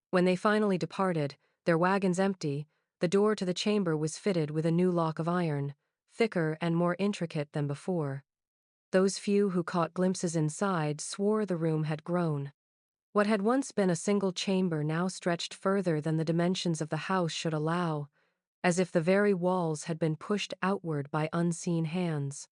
When they finally departed, their wagons empty, the door to the chamber was fitted with a new lock of iron, thicker and more intricate than before. Those few who caught glimpses inside swore the room had grown. What had once been a single chamber now stretched further than the dimensions of the house should allow, as if the very walls had been pushed outward by unseen hands.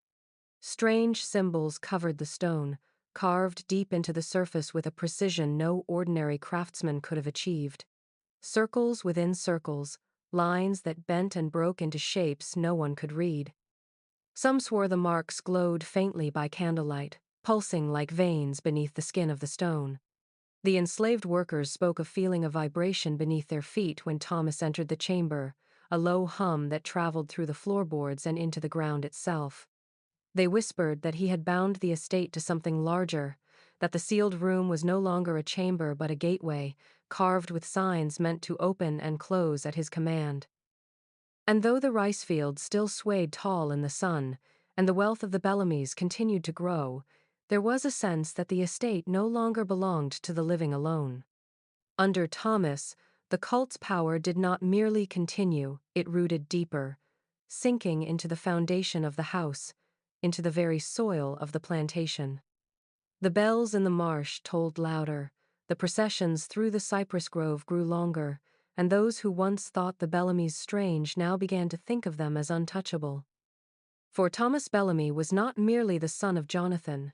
Strange symbols covered the stone, carved deep into the surface with a precision no ordinary craftsman could have achieved. Circles within circles, lines that bent and broke into shapes no one could read. Some swore the marks glowed faintly by candlelight, pulsing like veins beneath the skin of the stone. The enslaved workers spoke of feeling a vibration beneath their feet when Thomas entered the chamber, a low hum that traveled through the floorboards and into the ground itself. They whispered that he had bound the estate to something larger, that the sealed room was no longer a chamber but a gateway, carved with signs meant to open and close at his command. And though the rice fields still swayed tall in the sun, and the wealth of the Bellamys continued to grow, there was a sense that the estate no longer belonged to the living alone. Under Thomas, the cult's power did not merely continue, it rooted deeper, sinking into the foundation of the house, into the very soil of the plantation. The bells in the marsh tolled louder, the processions through the cypress grove grew longer, and those who once thought the Bellamys strange now began to think of them as untouchable. For Thomas Bellamy was not merely the son of Jonathan.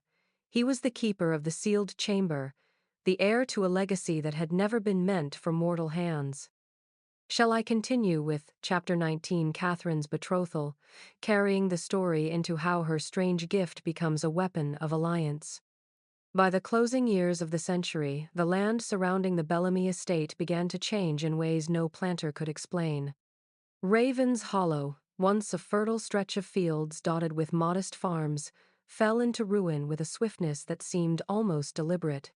He was the keeper of the sealed chamber, the heir to a legacy that had never been meant for mortal hands. Shall I continue with Chapter 19, Catherine's betrothal, carrying the story into how her strange gift becomes a weapon of alliance? By the closing years of the century, the land surrounding the Bellamy estate began to change in ways no planter could explain. Raven's Hollow, once a fertile stretch of fields dotted with modest farms, fell into ruin with a swiftness that seemed almost deliberate.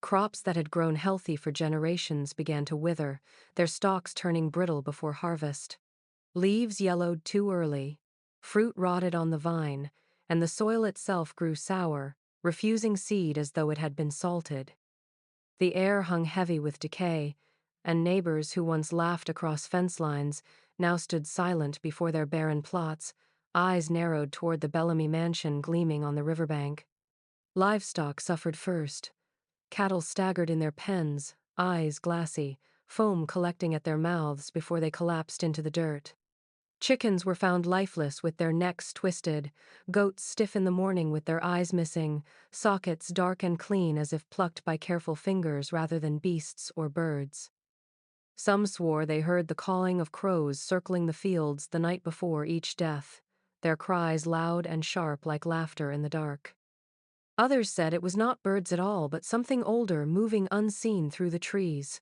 Crops that had grown healthy for generations began to wither, their stalks turning brittle before harvest. Leaves yellowed too early, fruit rotted on the vine, and the soil itself grew sour, refusing seed as though it had been salted. The air hung heavy with decay, and neighbors who once laughed across fence lines now stood silent before their barren plots, eyes narrowed toward the Bellamy mansion gleaming on the riverbank. Livestock suffered first. Cattle staggered in their pens, eyes glassy, foam collecting at their mouths before they collapsed into the dirt. Chickens were found lifeless with their necks twisted, goats stiff in the morning with their eyes missing, sockets dark and clean as if plucked by careful fingers rather than beasts or birds. Some swore they heard the calling of crows circling the fields the night before each death, their cries loud and sharp like laughter in the dark. Others said it was not birds at all but something older moving unseen through the trees.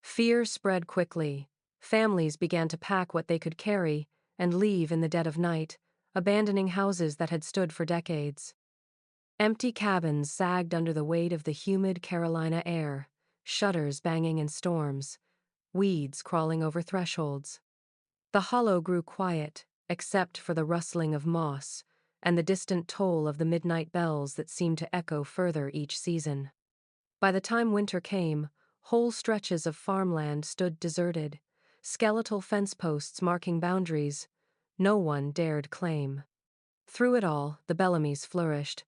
Fear spread quickly. Families began to pack what they could carry and leave in the dead of night, abandoning houses that had stood for decades. Empty cabins sagged under the weight of the humid Carolina air, shutters banging in storms, weeds crawling over thresholds. The hollow grew quiet, except for the rustling of moss, and the distant toll of the midnight bells that seemed to echo further each season. By the time winter came, whole stretches of farmland stood deserted, skeletal fence posts marking boundaries no one dared claim. Through it all, the Bellamys flourished.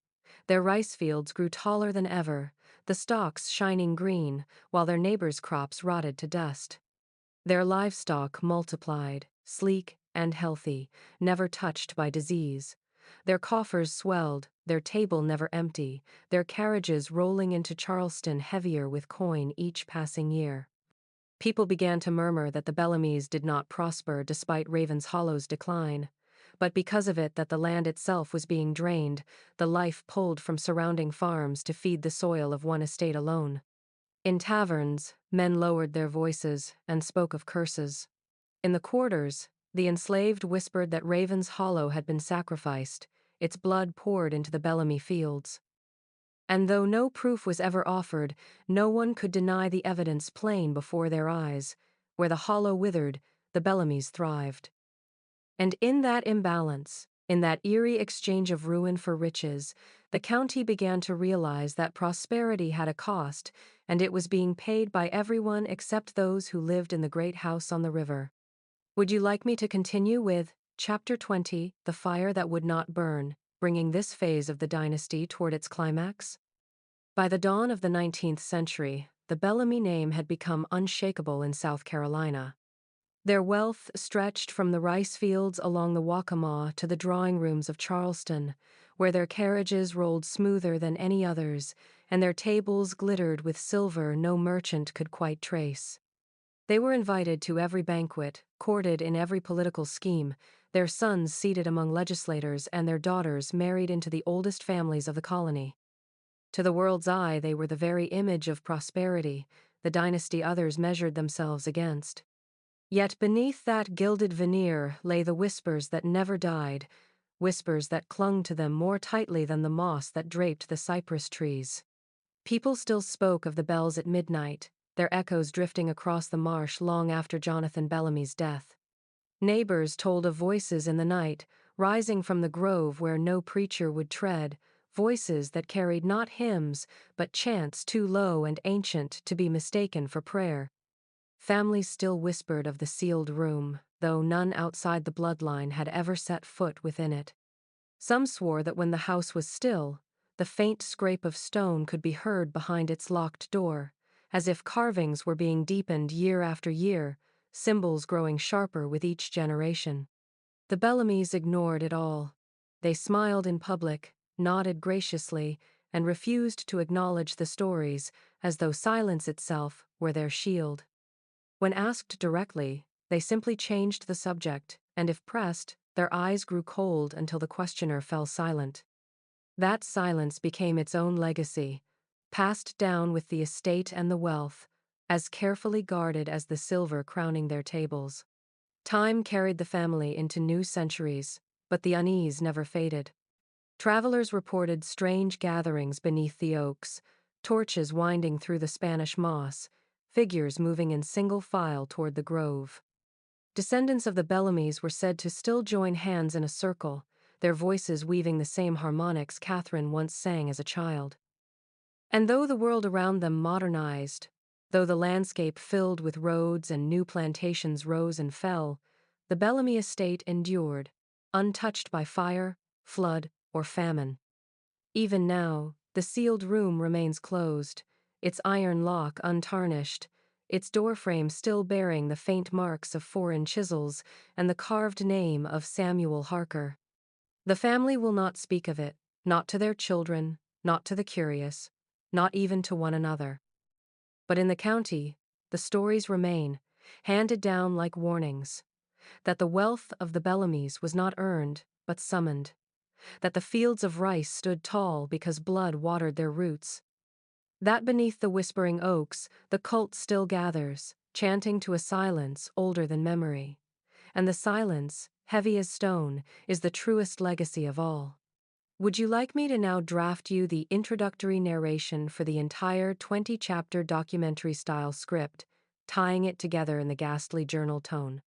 Their rice fields grew taller than ever, the stalks shining green, while their neighbors' crops rotted to dust. Their livestock multiplied, sleek and healthy, never touched by disease. Their coffers swelled, their table never empty, their carriages rolling into Charleston heavier with coin each passing year. People began to murmur that the Bellamys did not prosper despite Raven's Hollow's decline. But because of it that the land itself was being drained, the life pulled from surrounding farms to feed the soil of one estate alone. In taverns, men lowered their voices and spoke of curses. In the quarters, the enslaved whispered that Raven's Hollow had been sacrificed, its blood poured into the Bellamy fields. And though no proof was ever offered, no one could deny the evidence plain before their eyes. Where the Hollow withered, the Bellamys thrived. And in that imbalance, in that eerie exchange of ruin for riches, the county began to realize that prosperity had a cost, and it was being paid by everyone except those who lived in the great house on the river. Would you like me to continue with Chapter 20, The Fire That Would Not Burn, bringing this phase of the dynasty toward its climax? By the dawn of the 19th century, the Bellamy name had become unshakable in South Carolina. Their wealth stretched from the rice fields along the Waccamaw to the drawing rooms of Charleston, where their carriages rolled smoother than any others, and their tables glittered with silver no merchant could quite trace. They were invited to every banquet, courted in every political scheme, their sons seated among legislators and their daughters married into the oldest families of the colony. To the world's eye, they were the very image of prosperity, the dynasty others measured themselves against. Yet beneath that gilded veneer lay the whispers that never died, whispers that clung to them more tightly than the moss that draped the cypress trees. People still spoke of the bells at midnight, their echoes drifting across the marsh long after Jonathan Bellamy's death. Neighbors told of voices in the night, rising from the grove where no preacher would tread, voices that carried not hymns, but chants too low and ancient to be mistaken for prayer. Families still whispered of the sealed room, though none outside the bloodline had ever set foot within it. Some swore that when the house was still, the faint scrape of stone could be heard behind its locked door, as if carvings were being deepened year after year, symbols growing sharper with each generation. The Bellamys ignored it all. They smiled in public, nodded graciously, and refused to acknowledge the stories, as though silence itself were their shield. When asked directly, they simply changed the subject, and if pressed, their eyes grew cold until the questioner fell silent. That silence became its own legacy, passed down with the estate and the wealth, as carefully guarded as the silver crowning their tables. Time carried the family into new centuries, but the unease never faded. Travelers reported strange gatherings beneath the oaks, torches winding through the Spanish moss, figures moving in single file toward the grove. Descendants of the Bellamys were said to still join hands in a circle, their voices weaving the same harmonics Catherine once sang as a child. And though the world around them modernized, though the landscape filled with roads and new plantations rose and fell, the Bellamy estate endured, untouched by fire, flood, or famine. Even now, the sealed room remains closed, its iron lock untarnished, its doorframe still bearing the faint marks of foreign chisels and the carved name of Samuel Harker. The family will not speak of it, not to their children, not to the curious, not even to one another. But in the county, the stories remain, handed down like warnings, that the wealth of the Bellamys was not earned, but summoned, that the fields of rice stood tall because blood watered their roots, that beneath the whispering oaks, the cult still gathers, chanting to a silence older than memory. And the silence, heavy as stone, is the truest legacy of all. Would you like me to now draft you the introductory narration for the entire 20-chapter documentary-style script, tying it together in the Ghastly Journal tone?